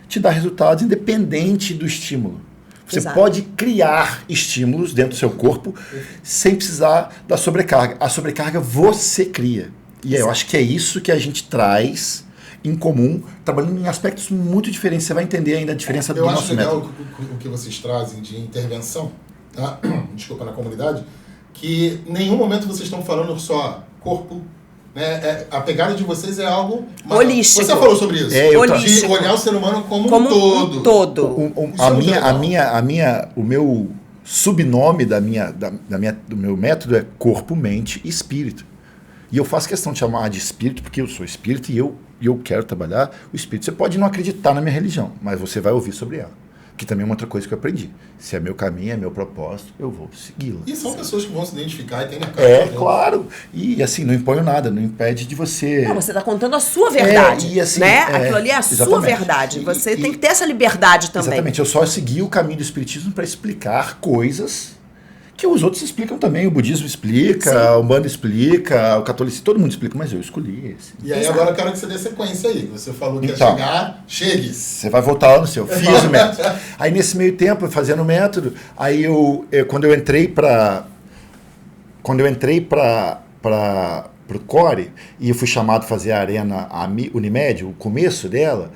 te dar resultados independente do estímulo. Você pode criar estímulos dentro do seu corpo sem precisar da sobrecarga. A sobrecarga você cria. E eu acho que é isso que a gente traz em comum, trabalhando em aspectos muito diferentes. Você vai entender ainda a diferença do nosso método. Eu acho legal o que vocês trazem de intervenção, tá? Desculpa, na comunidade, que em nenhum momento vocês estão falando só corpo, né? A pegada de vocês é algo holístico. Você falou sobre isso. De olhar o ser humano como um todo. O meu subnome do meu método é corpo, mente e espírito. E eu faço questão de chamar de espírito porque eu sou espírito e eu quero trabalhar o espírito. Você pode não acreditar na minha religião, mas você vai ouvir sobre ela. Que também é uma outra coisa que eu aprendi. Se é meu caminho, é meu propósito, eu vou segui-la. E são pessoas que vão se identificar e tem na cara. Claro. E assim, não imponho nada, não impede de você... Não, você está contando a sua verdade. E assim, né? Aquilo ali é a sua verdade. Você tem que ter essa liberdade também. Exatamente. Eu só segui o caminho do espiritismo para explicar coisas que os outros explicam também. O budismo explica, a Umbanda explica, o catolicismo, todo mundo explica, mas eu escolhi esse. E aí agora eu quero que você dê sequência aí. Você falou que ia chegar, chegue. Você vai voltar lá no seu. Fiz o método. Aí nesse meio tempo, fazendo o método, aí quando eu entrei para o Core e eu fui chamado a fazer a Arena Unimed, o começo dela,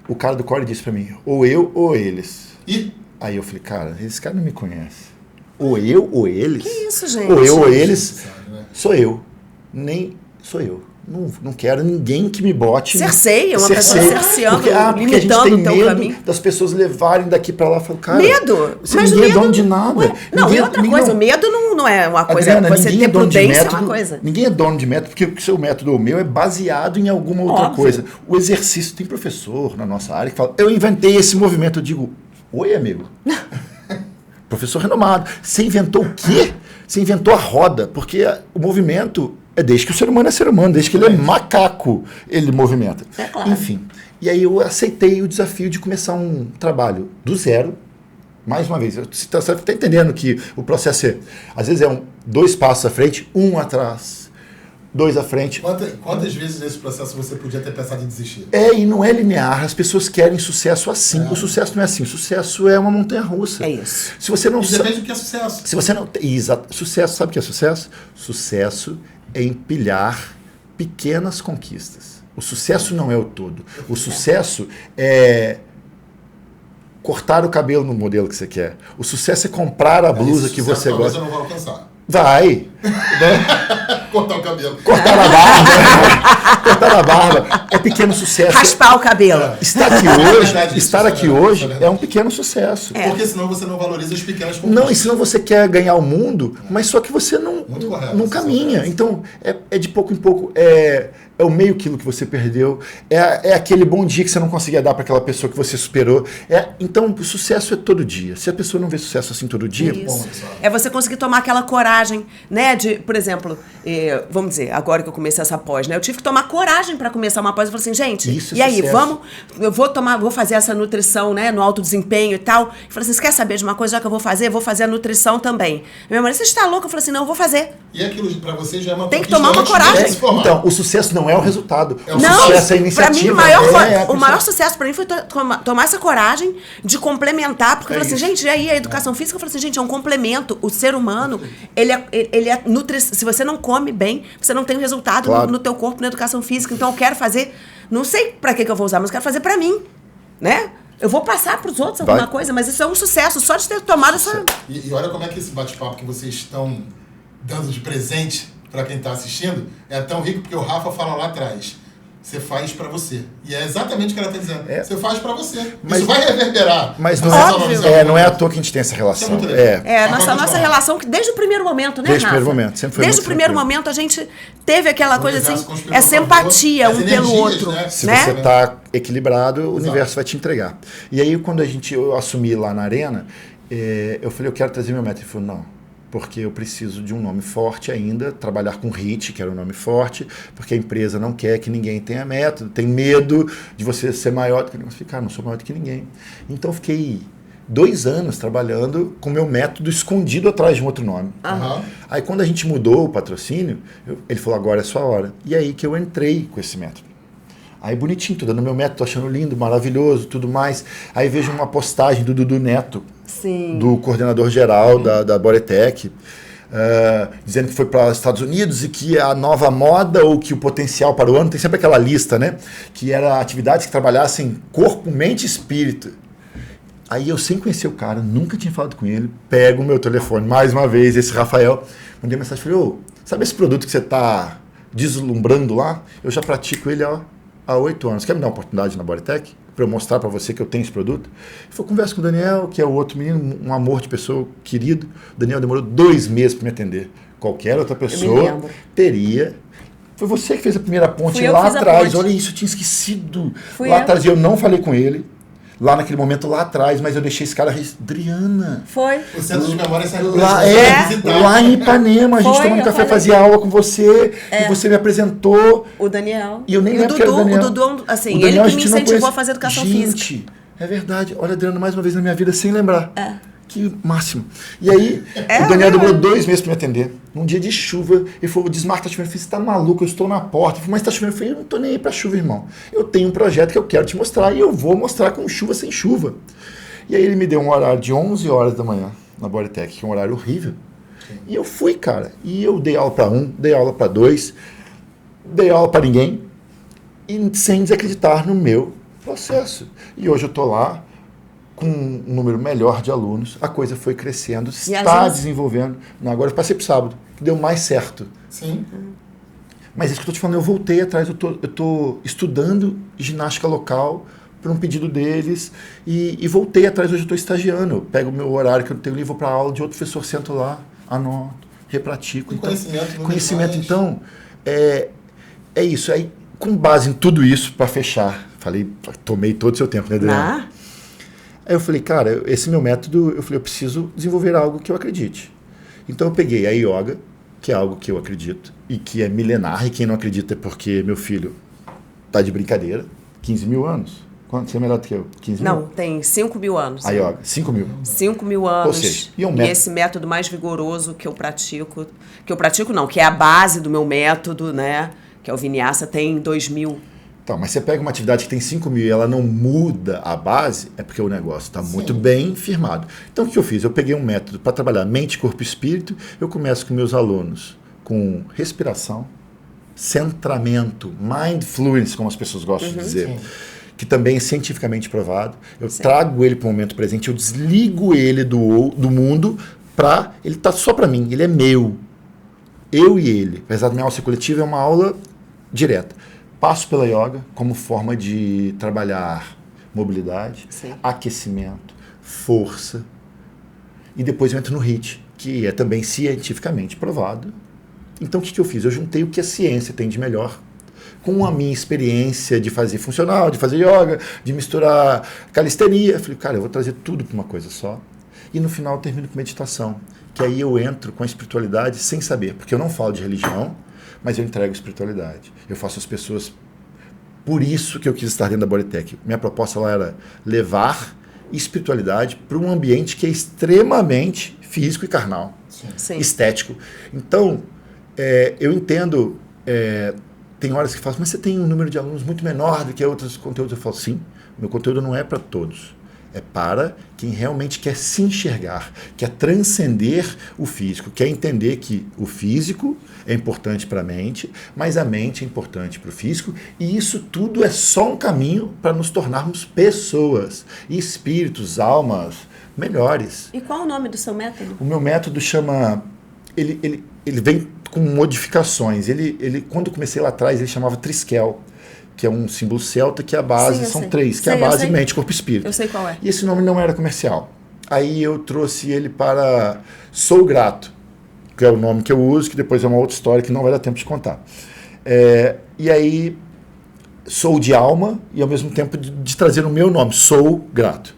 o cara do Core disse para mim, ou eu ou eles. E? Aí eu falei, cara, esse cara não me conhece. Ou eu ou eles. Que isso, gente? Ou eu ou eles. Sou eu. Nem sou eu. Não quero ninguém que me bote. Cerceia, uma pessoa cerceando, porque a gente tem medo das pessoas levarem daqui pra lá. Falo, cara, medo? Mas ninguém é dono de nada. Não, e outra coisa, o medo não é uma coisa, Adriana, você ter prudência é uma coisa. Ninguém é dono de método, porque o seu método ou o meu é baseado em alguma outra coisa. O exercício, tem professor na nossa área que fala, eu inventei esse movimento, eu digo, oi, amigo. Professor renomado. Você inventou o quê? Você inventou a roda, porque o movimento é desde que o ser humano é ser humano, desde que ele é macaco, ele movimenta. É claro. Enfim, e aí eu aceitei o desafio de começar um trabalho do zero. Mais uma vez, você está entendendo que o processo às vezes é 2 passos à frente, 1 atrás. 2 à frente. Quantas vezes nesse processo você podia ter pensado em desistir? E não é linear. As pessoas querem sucesso assim. O sucesso não é assim. O sucesso é uma montanha-russa. É isso. Se você não depende do que é sucesso. Se você não exato. Sucesso, sabe o que é sucesso? Sucesso é empilhar pequenas conquistas. O sucesso não é o todo. O sucesso é cortar o cabelo no modelo que você quer. O sucesso é comprar a blusa que você gosta. Eu não vou alcançar. Vai. Cortar o cabelo. Cortar a barba. Cortar a barba é pequeno sucesso. Raspar o cabelo. Estar aqui hoje é um pequeno sucesso. Porque senão você não valoriza as pequenas conquistas. Não, e senão você quer ganhar o mundo, mas só que você não caminha. Então, é de pouco em pouco. É o meio quilo que você perdeu. É aquele bom dia que você não conseguia dar para aquela pessoa que você superou. Então, o sucesso é todo dia. Se a pessoa não vê sucesso assim todo dia... Isso. É você conseguir tomar aquela coragem, né? De, por exemplo, vamos dizer, agora que eu comecei essa pós, né? Eu tive que tomar coragem para começar uma pós. Eu falei assim, gente, isso e aí, eu vou fazer essa nutrição, né? No alto desempenho e tal. Eu falei assim, você quer saber de uma coisa já que eu vou fazer? Eu vou fazer a nutrição também. Minha mãe, você está louca? Eu falei assim, não, eu vou fazer. E aquilo para você já é uma tem que tomar uma coragem. Então, o sucesso não é o resultado. O sucesso é a iniciativa. Para mim, o maior sucesso para mim foi tomar essa coragem de complementar, porque eu falei assim, gente, e aí a educação física, eu falei assim, gente, é um complemento. O ser humano, ele é se você não come bem, você não tem resultado no teu corpo, na educação física. Então eu quero fazer, não sei para que eu vou usar, mas eu quero fazer para mim, né? Eu vou passar para os outros alguma coisa, mas isso é um sucesso, só de ter tomado essa... E olha como é que esse bate-papo que vocês estão dando de presente para quem está assistindo é tão rico, porque o Rafa fala lá atrás, você faz pra você. E é exatamente o que ela tá dizendo. É. Você faz pra você. Mas- Isso vai reverberar. Mas na não sua Óbvio. visão. não é à toa que a gente tem essa relação. Isso é muito legal. Nossa relação que desde o primeiro momento, né, Desde o Rafa? primeiro momento, sempre foi Desde muito o primeiro tranquilo. momento a gente teve aquela coisa universo assim, conspirou essa a favor, empatia as um pelo energias, outro, né? Se né? você está equilibrado, o Exato. universo vai te entregar. E aí, quando eu assumi lá na Arena, eu falei, eu quero trazer meu método. Ele falou, não, porque eu preciso de um nome forte ainda, trabalhar com HIT, que era um nome forte, porque a empresa não quer que ninguém tenha método, tem medo de você ser maior do que ninguém. Eu falei, cara, não sou maior do que ninguém. Então, eu fiquei 2 anos trabalhando com meu método escondido atrás de um outro nome. Aham. Aí, quando a gente mudou o patrocínio, ele falou, agora é sua hora. E aí que eu entrei com esse método. Aí bonitinho, tô dando meu método, tô achando lindo, maravilhoso, tudo mais. Aí vejo uma postagem do Dudu Neto, Sim. do coordenador geral da Boretec, dizendo que foi para os Estados Unidos e que a nova moda ou que o potencial para o ano, tem sempre aquela lista, né? Que era atividades que trabalhassem corpo, mente e espírito. Aí eu, sem conhecer o cara, nunca tinha falado com ele, pego o meu telefone, mais uma vez, esse Rafael, mandei mensagem, falei, ô, sabe esse produto que você está deslumbrando lá? Eu já pratico ele há 8 anos. Quer me dar uma oportunidade na Boretec? Para eu mostrar para você que eu tenho esse produto? Ele falou, conversa com o Daniel, que é o outro menino, um amor de pessoa, querido. O Daniel demorou 2 meses para me atender. Qualquer outra pessoa teria. Foi você que fez a primeira ponte Fui eu lá que fiz a atrás. ponte. Olha isso, eu tinha esquecido. Fui lá eu. atrás, eu não falei com ele. Lá naquele momento, lá atrás, mas eu deixei esse cara... Adriana... Foi. O centro de memória serve Lá, pra visitar. lá em Ipanema, a gente Foi, tomando eu café, falei. fazia aula com você, e você me apresentou. O Daniel. E eu nem o lembro que era o Daniel. Dudu, assim, O Daniel, ele a que me gente não incentivou conhece. a fazer educação Gente, física. é verdade. Olha, Adriano, mais uma vez na minha vida, sem lembrar. É. Que máximo. E aí, o Daniel demorou 2 meses para me atender. Num dia de chuva, ele falou, desmarca, tá chovendo. Eu falei, você tá maluco, eu estou na porta. Ele falou, mas tá chovendo. Eu falei, eu não tô nem aí pra chuva, irmão. Eu tenho um projeto que eu quero te mostrar e eu vou mostrar com chuva, sem chuva. E aí ele me deu um horário de 11 horas da manhã na Boretec, que é um horário horrível. E eu fui, cara. E eu dei aula para 1, dei aula para 2, dei aula para ninguém, e sem desacreditar no meu processo. E hoje eu tô lá com um número melhor de alunos, a coisa foi crescendo, está desenvolvendo. Agora eu passei pro sábado, que deu mais certo. Sim. Mas isso que eu tô te falando, eu voltei atrás, eu tô estudando ginástica local por um pedido deles e voltei atrás, hoje eu estou estagiando. Eu pego o meu horário que eu tenho livre, vou para aula de outro professor, sento lá, anoto, repratico. Então, conhecimento, então, é isso. Aí, com base em tudo isso, para fechar, tomei todo o seu tempo, né, Adriana? Aí eu falei, cara, esse meu método, eu preciso desenvolver algo que eu acredite. Então eu peguei a yoga, que é algo que eu acredito, e que é milenar, e quem não acredita é porque meu filho tá de brincadeira, 15 mil anos. Você é melhor do que eu? 15 mil? Não, tem 5 mil anos. A yoga, 5 mil. 5 mil anos. Ou seja, e esse método mais vigoroso que eu pratico não, que é a base do meu método, né, que é o Vinyasa, tem 2 mil. Então, mas você pega uma atividade que tem 5 mil e ela não muda a base, é porque o negócio está muito bem firmado. Então, o que eu fiz? Eu peguei um método para trabalhar mente, corpo e espírito. Eu começo com meus alunos com respiração, centramento, mindfulness, como as pessoas gostam de dizer. Sim. Que também é cientificamente provado. Eu trago ele para o momento presente, eu desligo ele do mundo para... Ele está só para mim, ele é meu. Eu e ele. Apesar da minha aula coletiva, é uma aula direta. Passo pela yoga como forma de trabalhar mobilidade, aquecimento, força. E depois eu entro no HIIT, que é também cientificamente provado. Então o que eu fiz? Eu juntei o que a ciência tem de melhor com a minha experiência de fazer funcional, de fazer yoga, de misturar calistenia. Eu falei, cara, eu vou trazer tudo para uma coisa só. E no final eu termino com meditação, que aí eu entro com a espiritualidade sem saber, porque eu não falo de religião, mas eu entrego espiritualidade. Eu faço as pessoas... Por isso que eu quis estar dentro da Boretec. Minha proposta lá era levar espiritualidade para um ambiente que é extremamente físico e carnal, estético. Então, eu entendo... tem horas que eu falo, mas você tem um número de alunos muito menor do que outros conteúdos. Eu falo, sim, meu conteúdo não é para todos. É para quem realmente quer se enxergar, quer transcender o físico, quer entender que o físico é importante para a mente, mas a mente é importante para o físico, e isso tudo é só um caminho para nos tornarmos pessoas, espíritos, almas melhores. E qual o nome do seu método? O meu método chama... Ele vem com modificações. Quando eu comecei lá atrás, ele chamava Triskel, que é um símbolo celta, que a base Sim, são sei. 3, que Sei, é a eu base sei. mente, corpo e espírito. Eu sei qual é. E esse nome não era comercial. Aí eu trouxe ele para Sou Grato, que é o nome que eu uso, que depois é uma outra história que não vai dar tempo de contar. E aí, sou de alma e ao mesmo tempo de trazer o meu nome, Sou Grato.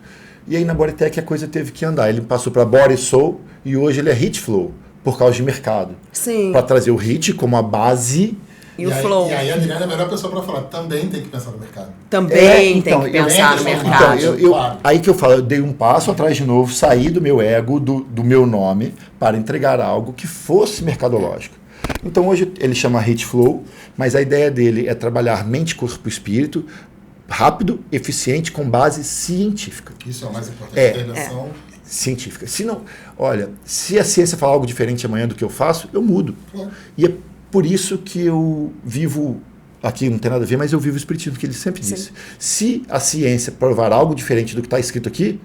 E aí na Bodytech a coisa teve que andar. Ele passou para Body Soul e hoje ele é Hit Flow, por causa de mercado. Sim. Para trazer o hit como a base. E o flow. E aí a Adriana é a melhor pessoa para falar. Também tem que pensar no mercado. Também então, tem que eu- pensar no Então, mercado. claro. Aí que eu falo, eu dei um passo atrás de novo, saí do meu ego, do meu nome, para entregar algo que fosse mercadológico. Então hoje ele chama Hit Flow, mas a ideia dele é trabalhar mente, corpo e espírito, rápido, eficiente, com base científica. Isso é o mais importante. Intervenção. Científica. Se não, olha, se a ciência falar algo diferente amanhã do que eu faço, eu mudo. Claro. E é por isso que eu vivo, aqui não tem nada a ver, mas eu vivo o espiritismo, que ele sempre disse. Se a ciência provar algo diferente do que está escrito aqui,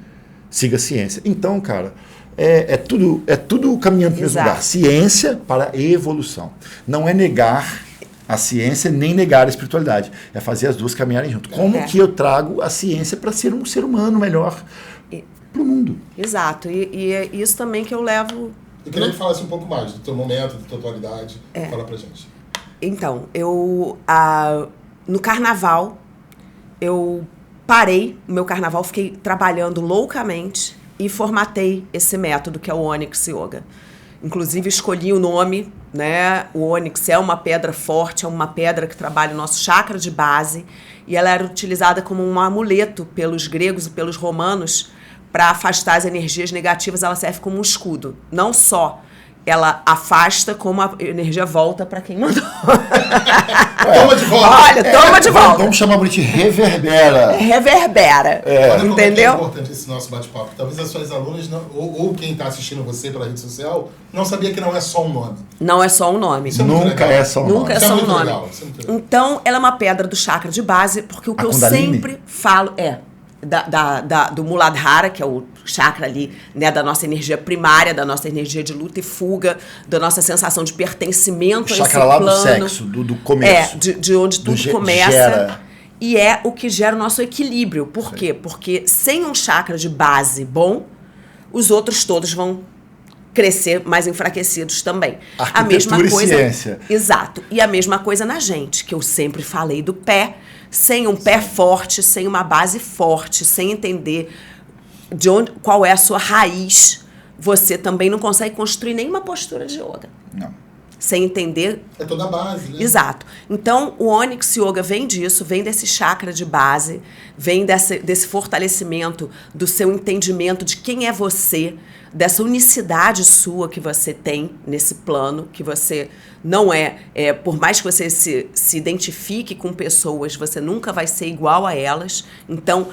siga a ciência. Então, cara, é tudo caminhando para o mesmo Exato. lugar. Ciência para evolução. Não é negar a ciência nem negar a espiritualidade. É fazer as duas caminharem junto. Como que eu trago a ciência para ser um ser humano melhor para o mundo? Exato. E é isso também que eu levo. Eu queria que falasse um pouco mais do teu momento, da tua atualidade. Fala pra gente. Então, no carnaval, eu parei o meu carnaval, fiquei trabalhando loucamente e formatei esse método que é o Onyx Yoga. Inclusive, escolhi o nome, né? O Onyx é uma pedra forte, é uma pedra que trabalha o nosso chakra de base e ela era utilizada como um amuleto pelos gregos e pelos romanos para afastar as energias negativas. Ela serve como um escudo. Não só ela afasta, como a energia volta para quem mandou. Toma de volta! Olha, toma de volta. Vamos chamar de reverbera. Reverbera. Olha como é Entendeu? importante esse nosso bate-papo. Talvez as suas alunas, ou quem está assistindo você pela rede social, não sabia que não é só um nome. Não é só um nome. Isso é muito Nunca legal. é só um Nunca nome. é Isso é só um muito nome. legal, isso é muito legal. Então, ela é uma pedra do chakra de base, porque o que A eu Kundalini? sempre falo do Muladhara, que é o chakra ali, né, da nossa energia primária, da nossa energia de luta e fuga, da nossa sensação de pertencimento a esse Chakra lá do plano. sexo, do começo. De onde tudo começa. Gera. E é o que gera o nosso equilíbrio. Por quê? Porque sem um chakra de base bom, os outros todos vão crescer mais enfraquecidos também. A mesma Arquitetura e coisa. ciência. Exato. E a mesma coisa na gente, que eu sempre falei do pé. Sem um pé forte, sem uma base forte, sem entender qual é a sua raiz, você também não consegue construir nenhuma postura de yoga. Não. Sem entender. É toda a base, né? Exato. Então, o Onyx Yoga vem disso, vem desse chakra de base, vem desse fortalecimento do seu entendimento de quem é você, dessa unicidade sua que você tem nesse plano, que você não por mais que você se identifique com pessoas, você nunca vai ser igual a elas. Então,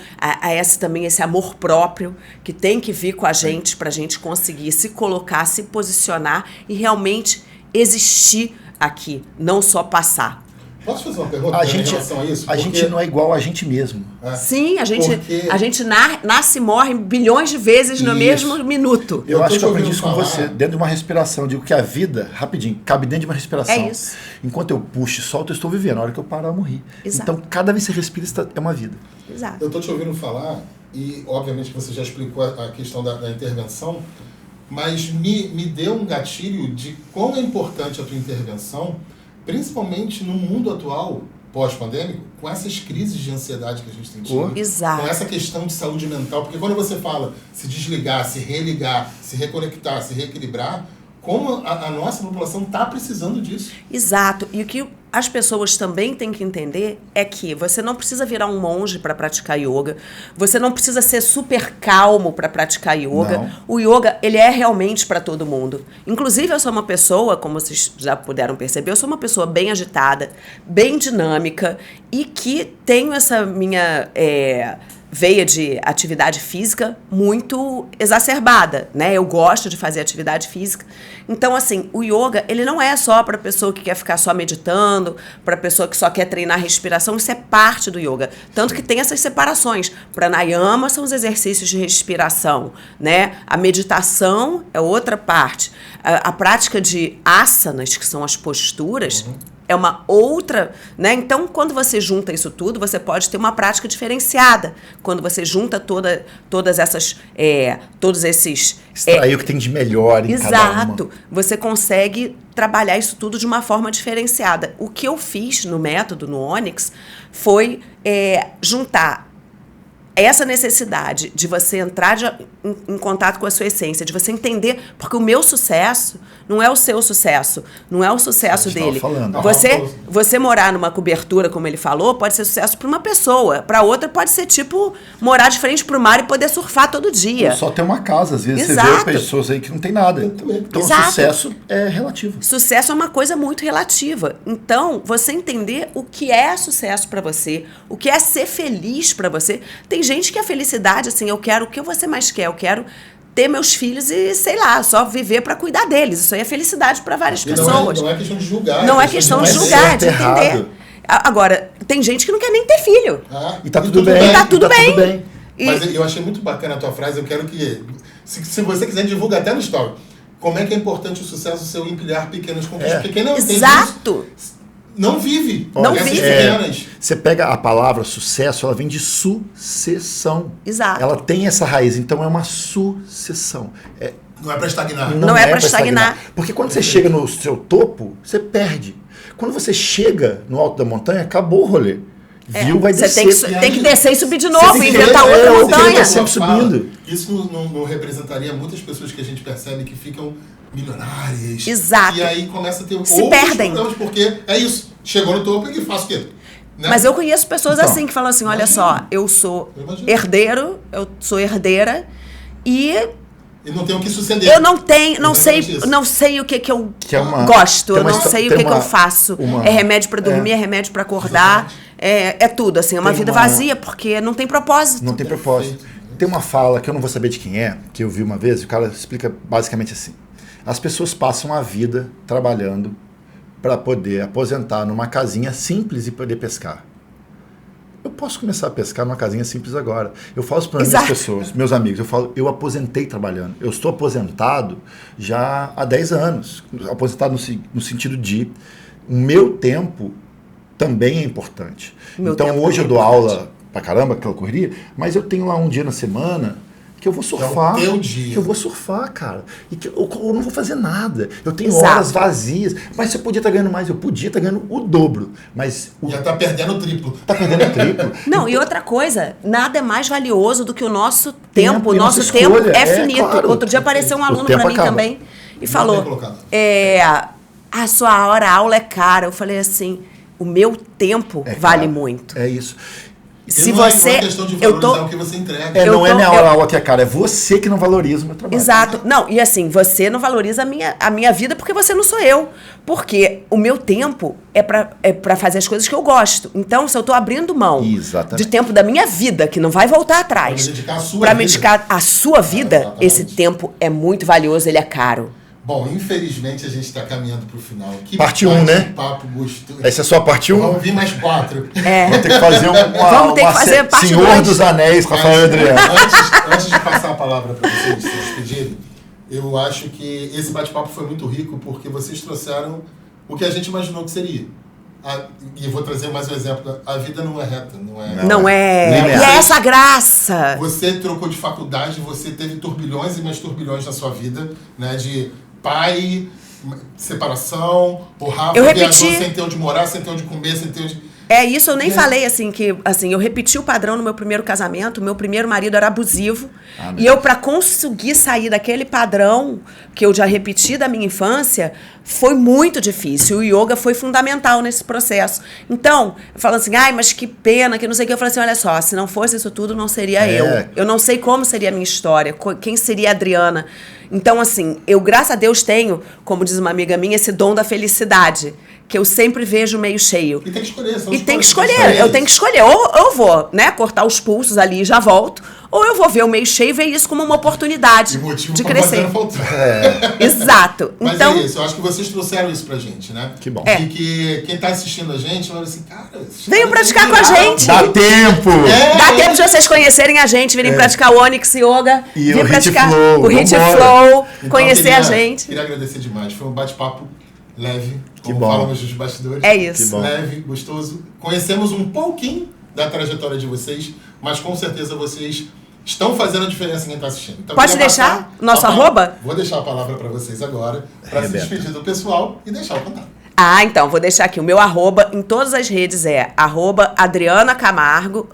esse amor próprio que tem que vir com a gente para a gente conseguir se colocar, se posicionar e realmente existir aqui, não só passar. Posso fazer uma pergunta em relação a isso? A gente não é igual a gente mesmo. Sim, a Porque- gente nasce e morre bilhões de vezes no Isso. mesmo minuto. Eu Eu acho tô que eu te aprendi ouvindo isso com falar. você, dentro de uma respiração. Digo que a vida, rapidinho, cabe dentro de uma respiração. É isso. Enquanto eu puxo e solto, eu estou vivendo. Na hora que eu parar, eu morri. Exato. Então, cada vez que você respira, é uma vida. Exato. Eu estou te ouvindo falar, e obviamente que você já explicou a questão da intervenção, mas me deu um gatilho de quão é importante a tua intervenção, principalmente no mundo atual, pós-pandêmico, com essas crises de ansiedade que a gente tem tido. Exato. Com essa questão de saúde mental. Porque quando você fala se desligar, se religar, se reconectar, se reequilibrar, como a nossa população está precisando disso. Exato. E o que as pessoas também têm que entender é que você não precisa virar um monge para praticar yoga, você não precisa ser super calmo para praticar yoga. Não. O yoga, ele é realmente para todo mundo. Inclusive, eu sou uma pessoa, como vocês já puderam perceber, eu sou uma pessoa bem agitada, bem dinâmica e que tenho essa minha veia de atividade física muito exacerbada, né? Eu gosto de fazer atividade física. Então, assim, o yoga, ele não é só para pessoa que quer ficar só meditando, para pessoa que só quer treinar respiração, isso é parte do yoga. Tanto que tem essas separações. Pranayama são os exercícios de respiração, né? A meditação é outra parte. A prática de asanas, que são as posturas, é uma outra, né? Então, quando você junta isso tudo, você pode ter uma prática diferenciada. Quando você junta todas essas, todos esses... Extrair o que tem de melhor em cada uma. Exato. Você consegue trabalhar isso tudo de uma forma diferenciada. O que eu fiz no método, no Onyx, foi juntar essa necessidade de você entrar em contato com a sua essência, de você entender, porque o meu sucesso não é o seu sucesso, não é o sucesso dele. Você morar numa cobertura, como ele falou, pode ser sucesso para uma pessoa, para outra pode ser tipo morar de frente para o mar e poder surfar todo dia. Ou só ter uma casa, às vezes você vê pessoas aí que não tem nada. Então sucesso é relativo. Sucesso é uma coisa muito relativa. Então, você entender o que é sucesso para você, o que é ser feliz para você. Tem gente que a felicidade, assim, eu quero o que você mais quer, eu quero ter meus filhos e, sei lá, só viver para cuidar deles. Isso aí é felicidade para várias pessoas. Não é questão de julgar. Não é questão de julgar, de entender. Errado. Agora, tem gente que não quer nem ter filho. E tá tudo bem. E tá tudo bem. Mas eu achei muito bacana a tua frase, eu quero que, se você quiser, divulga até no story. Como é que é importante o sucesso seu empilhar pequenas conquistas? Porque quem não tem isso, não vive. Não vive. Você pega a palavra sucesso, ela vem de sucessão. Exato. Ela tem essa raiz, então é uma sucessão. Não é para estagnar. Não é para estagnar. Porque quando você chega no seu topo, você perde. Quando você chega no alto da montanha, acabou o rolê. Viu, vai descer. Você tem que descer e subir de novo, inventar outra montanha. Sempre subindo. Isso não representaria muitas pessoas que a gente percebe que ficam milionárias. Exato. E aí começa a ter se perdem. problemas, porque é isso. Chegou no topo e faz o quê? Né? Mas eu conheço pessoas assim que falam assim, olha só, eu sou herdeiro, eu sou herdeira e não tem o que suceder. Eu não sei o que eu gosto, eu não sei o que eu faço. É remédio para dormir, é remédio para acordar, é tudo, assim, é uma vida vazia, porque não tem propósito. Não tem propósito. Tem uma fala que eu não vou saber de quem é, que eu vi uma vez, o cara explica basicamente assim. As pessoas passam a vida trabalhando para poder aposentar numa casinha simples e poder pescar. Eu posso começar a pescar numa casinha simples agora. Eu falo isso para minhas pessoas, meus amigos. Eu aposentei trabalhando. Eu estou aposentado já há 10 anos. Aposentado no sentido de o meu tempo também é importante. Então hoje eu dou aula pra caramba, aquela correria, mas eu tenho lá um dia na semana que eu vou surfar. É o teu dia. Que eu vou surfar, cara. E que eu não vou fazer nada. Eu tenho horas vazias. Mas se eu podia estar ganhando mais, eu podia estar ganhando o dobro. Mas já tá perdendo o triplo. Tá perdendo o triplo. Não, e outra coisa, nada é mais valioso do que o nosso tempo. O nosso tempo é finito. Claro. Outro dia apareceu um aluno para mim também e falou: a sua hora-aula é cara. Eu falei assim: o meu tempo vale muito. É isso. Se não você. É questão de valorizar o que você entrega. Não é minha aula que é cara, é você que não valoriza o meu trabalho. Exato. Não, e assim, você não valoriza a minha vida porque você não sou eu. Porque o meu tempo é pra fazer as coisas que eu gosto. Então, se eu tô abrindo mão de tempo da minha vida, que não vai voltar atrás, pra me dedicar à sua vida, esse tempo é muito valioso, ele é caro. Bom, infelizmente a gente está caminhando para o final. Parte 1, né? Papo gostoso. Essa é só a parte 1? Vamos vir mais 4. Vamos ter que fazer Vamos ter que fazer parte Senhor 2. dos Anéis, Rafael Adriano. Antes de passar a palavra para vocês se despedirem, eu acho que esse bate-papo foi muito rico porque vocês trouxeram o que a gente imaginou que seria. E vou trazer mais um exemplo. A vida não é reta. Não é. E é essa graça. Você trocou de faculdade, você teve turbilhões e mais turbilhões na sua vida, né? De pai, separação, o Rafa viajou sem ter onde morar, sem ter onde comer, sem ter onde... É isso, eu nem falei assim, que assim, eu repeti o padrão no meu primeiro casamento, meu primeiro marido era abusivo, e eu, para conseguir sair daquele padrão que eu já repeti da minha infância, foi muito difícil. O yoga foi fundamental nesse processo. Então, eu falo assim, mas que pena, que não sei o que. Eu falei assim, olha só, se não fosse isso tudo, não seria eu. Eu não sei como seria a minha história, quem seria a Adriana. Então, assim, eu, graças a Deus, tenho, como diz uma amiga minha, esse dom da felicidade, que eu sempre vejo meio cheio. E tem que escolher. Eu tenho que escolher. Ou eu vou, né, cortar os pulsos ali e já volto, ou eu vou ver o meio cheio e ver isso como uma oportunidade de crescer. Exato. Mas então, é isso, eu acho que vocês trouxeram isso pra gente, né? Que bom. E que quem tá assistindo a gente, olha assim, cara... Venham praticar com a gente. Dá tempo! Dá tempo de vocês conhecerem a gente, virem praticar o Onyx Yoga, e virem praticar Flow, o Hit Flow, então, conhecer a gente. Queria agradecer demais, foi um bate-papo leve, Que como bom. falamos dos bastidores. É isso. Que bom. Leve, gostoso. Conhecemos um pouquinho da trajetória de vocês, mas com certeza vocês estão fazendo a diferença em quem está assistindo. Então, Pode queria deixar passar nosso a arroba? Vou deixar a palavra para vocês agora, para se Rebeca. despedir do pessoal e deixar o contato. Então, vou deixar aqui. O meu arroba em todas as redes é @AdrianaCamargo,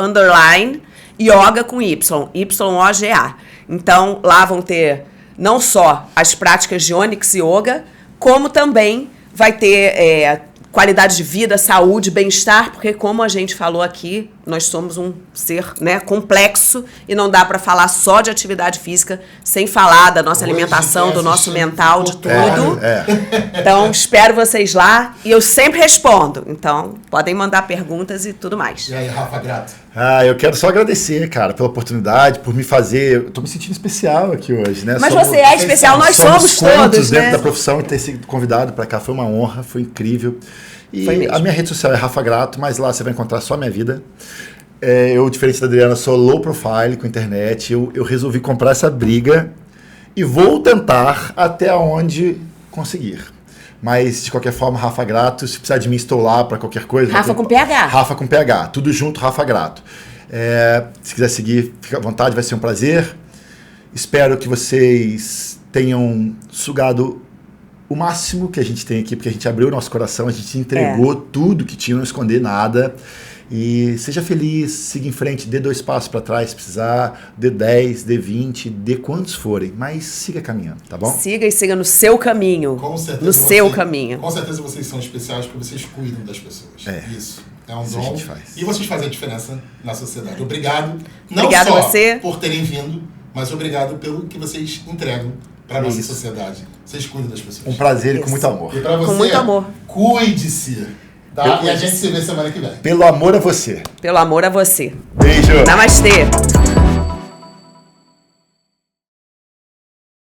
yoga com Y, YOGA. Então, lá vão ter não só as práticas de Onyx Yoga, como também vai ter qualidade de vida, saúde, bem-estar, porque como a gente falou aqui, nós somos um ser, né, complexo e não dá para falar só de atividade física sem falar da nossa Hoje, alimentação, quem do nosso assistiu mental, de ficou tudo. Então, espero vocês lá e eu sempre respondo. Então, podem mandar perguntas e tudo mais. E aí, Rafa, grato. Eu quero só agradecer, cara, pela oportunidade, por me fazer... Eu tô me sentindo especial aqui hoje, né? Mas Somos- você é especial, nós somos quantos todos, dentro né? da profissão e ter sido convidado para cá foi uma honra, foi incrível. E Foi mesmo. a minha rede social é Rafa Grato, mas lá você vai encontrar só a minha vida. Eu, diferente da Adriana, sou low profile com internet. Eu resolvi comprar essa briga e vou tentar até onde conseguir. Mas, de qualquer forma, Rafa Grato. Se precisar de mim, estou lá para qualquer coisa. Rafa com PH. Rafa com PH. Tudo junto, Rafa Grato. Se quiser seguir, fica à vontade, vai ser um prazer. Espero que vocês tenham sugado o máximo que a gente tem aqui, porque a gente abriu o nosso coração, a gente entregou tudo que tinha, não esconder nada. E seja feliz, siga em frente, dê 2 passos para trás se precisar, dê 10, dê 20, dê quantos forem, mas siga caminhando, tá bom? Siga e siga no seu caminho. Com certeza No seu caminho. Com certeza vocês são especiais porque vocês cuidam das pessoas. Isso. É um Isso a dom. gente faz. E vocês fazem a diferença na sociedade. Obrigado. Não Obrigado só a você. por terem vindo, mas obrigado pelo que vocês entregam para a nossa sociedade. Vocês cuidam das pessoas. Um prazer e com Isso. muito amor. E para você, Com muito amor. cuide-se. Tá? E a gente se vê semana que vem. Pelo amor a você. Pelo amor a você. Beijo. Namastê.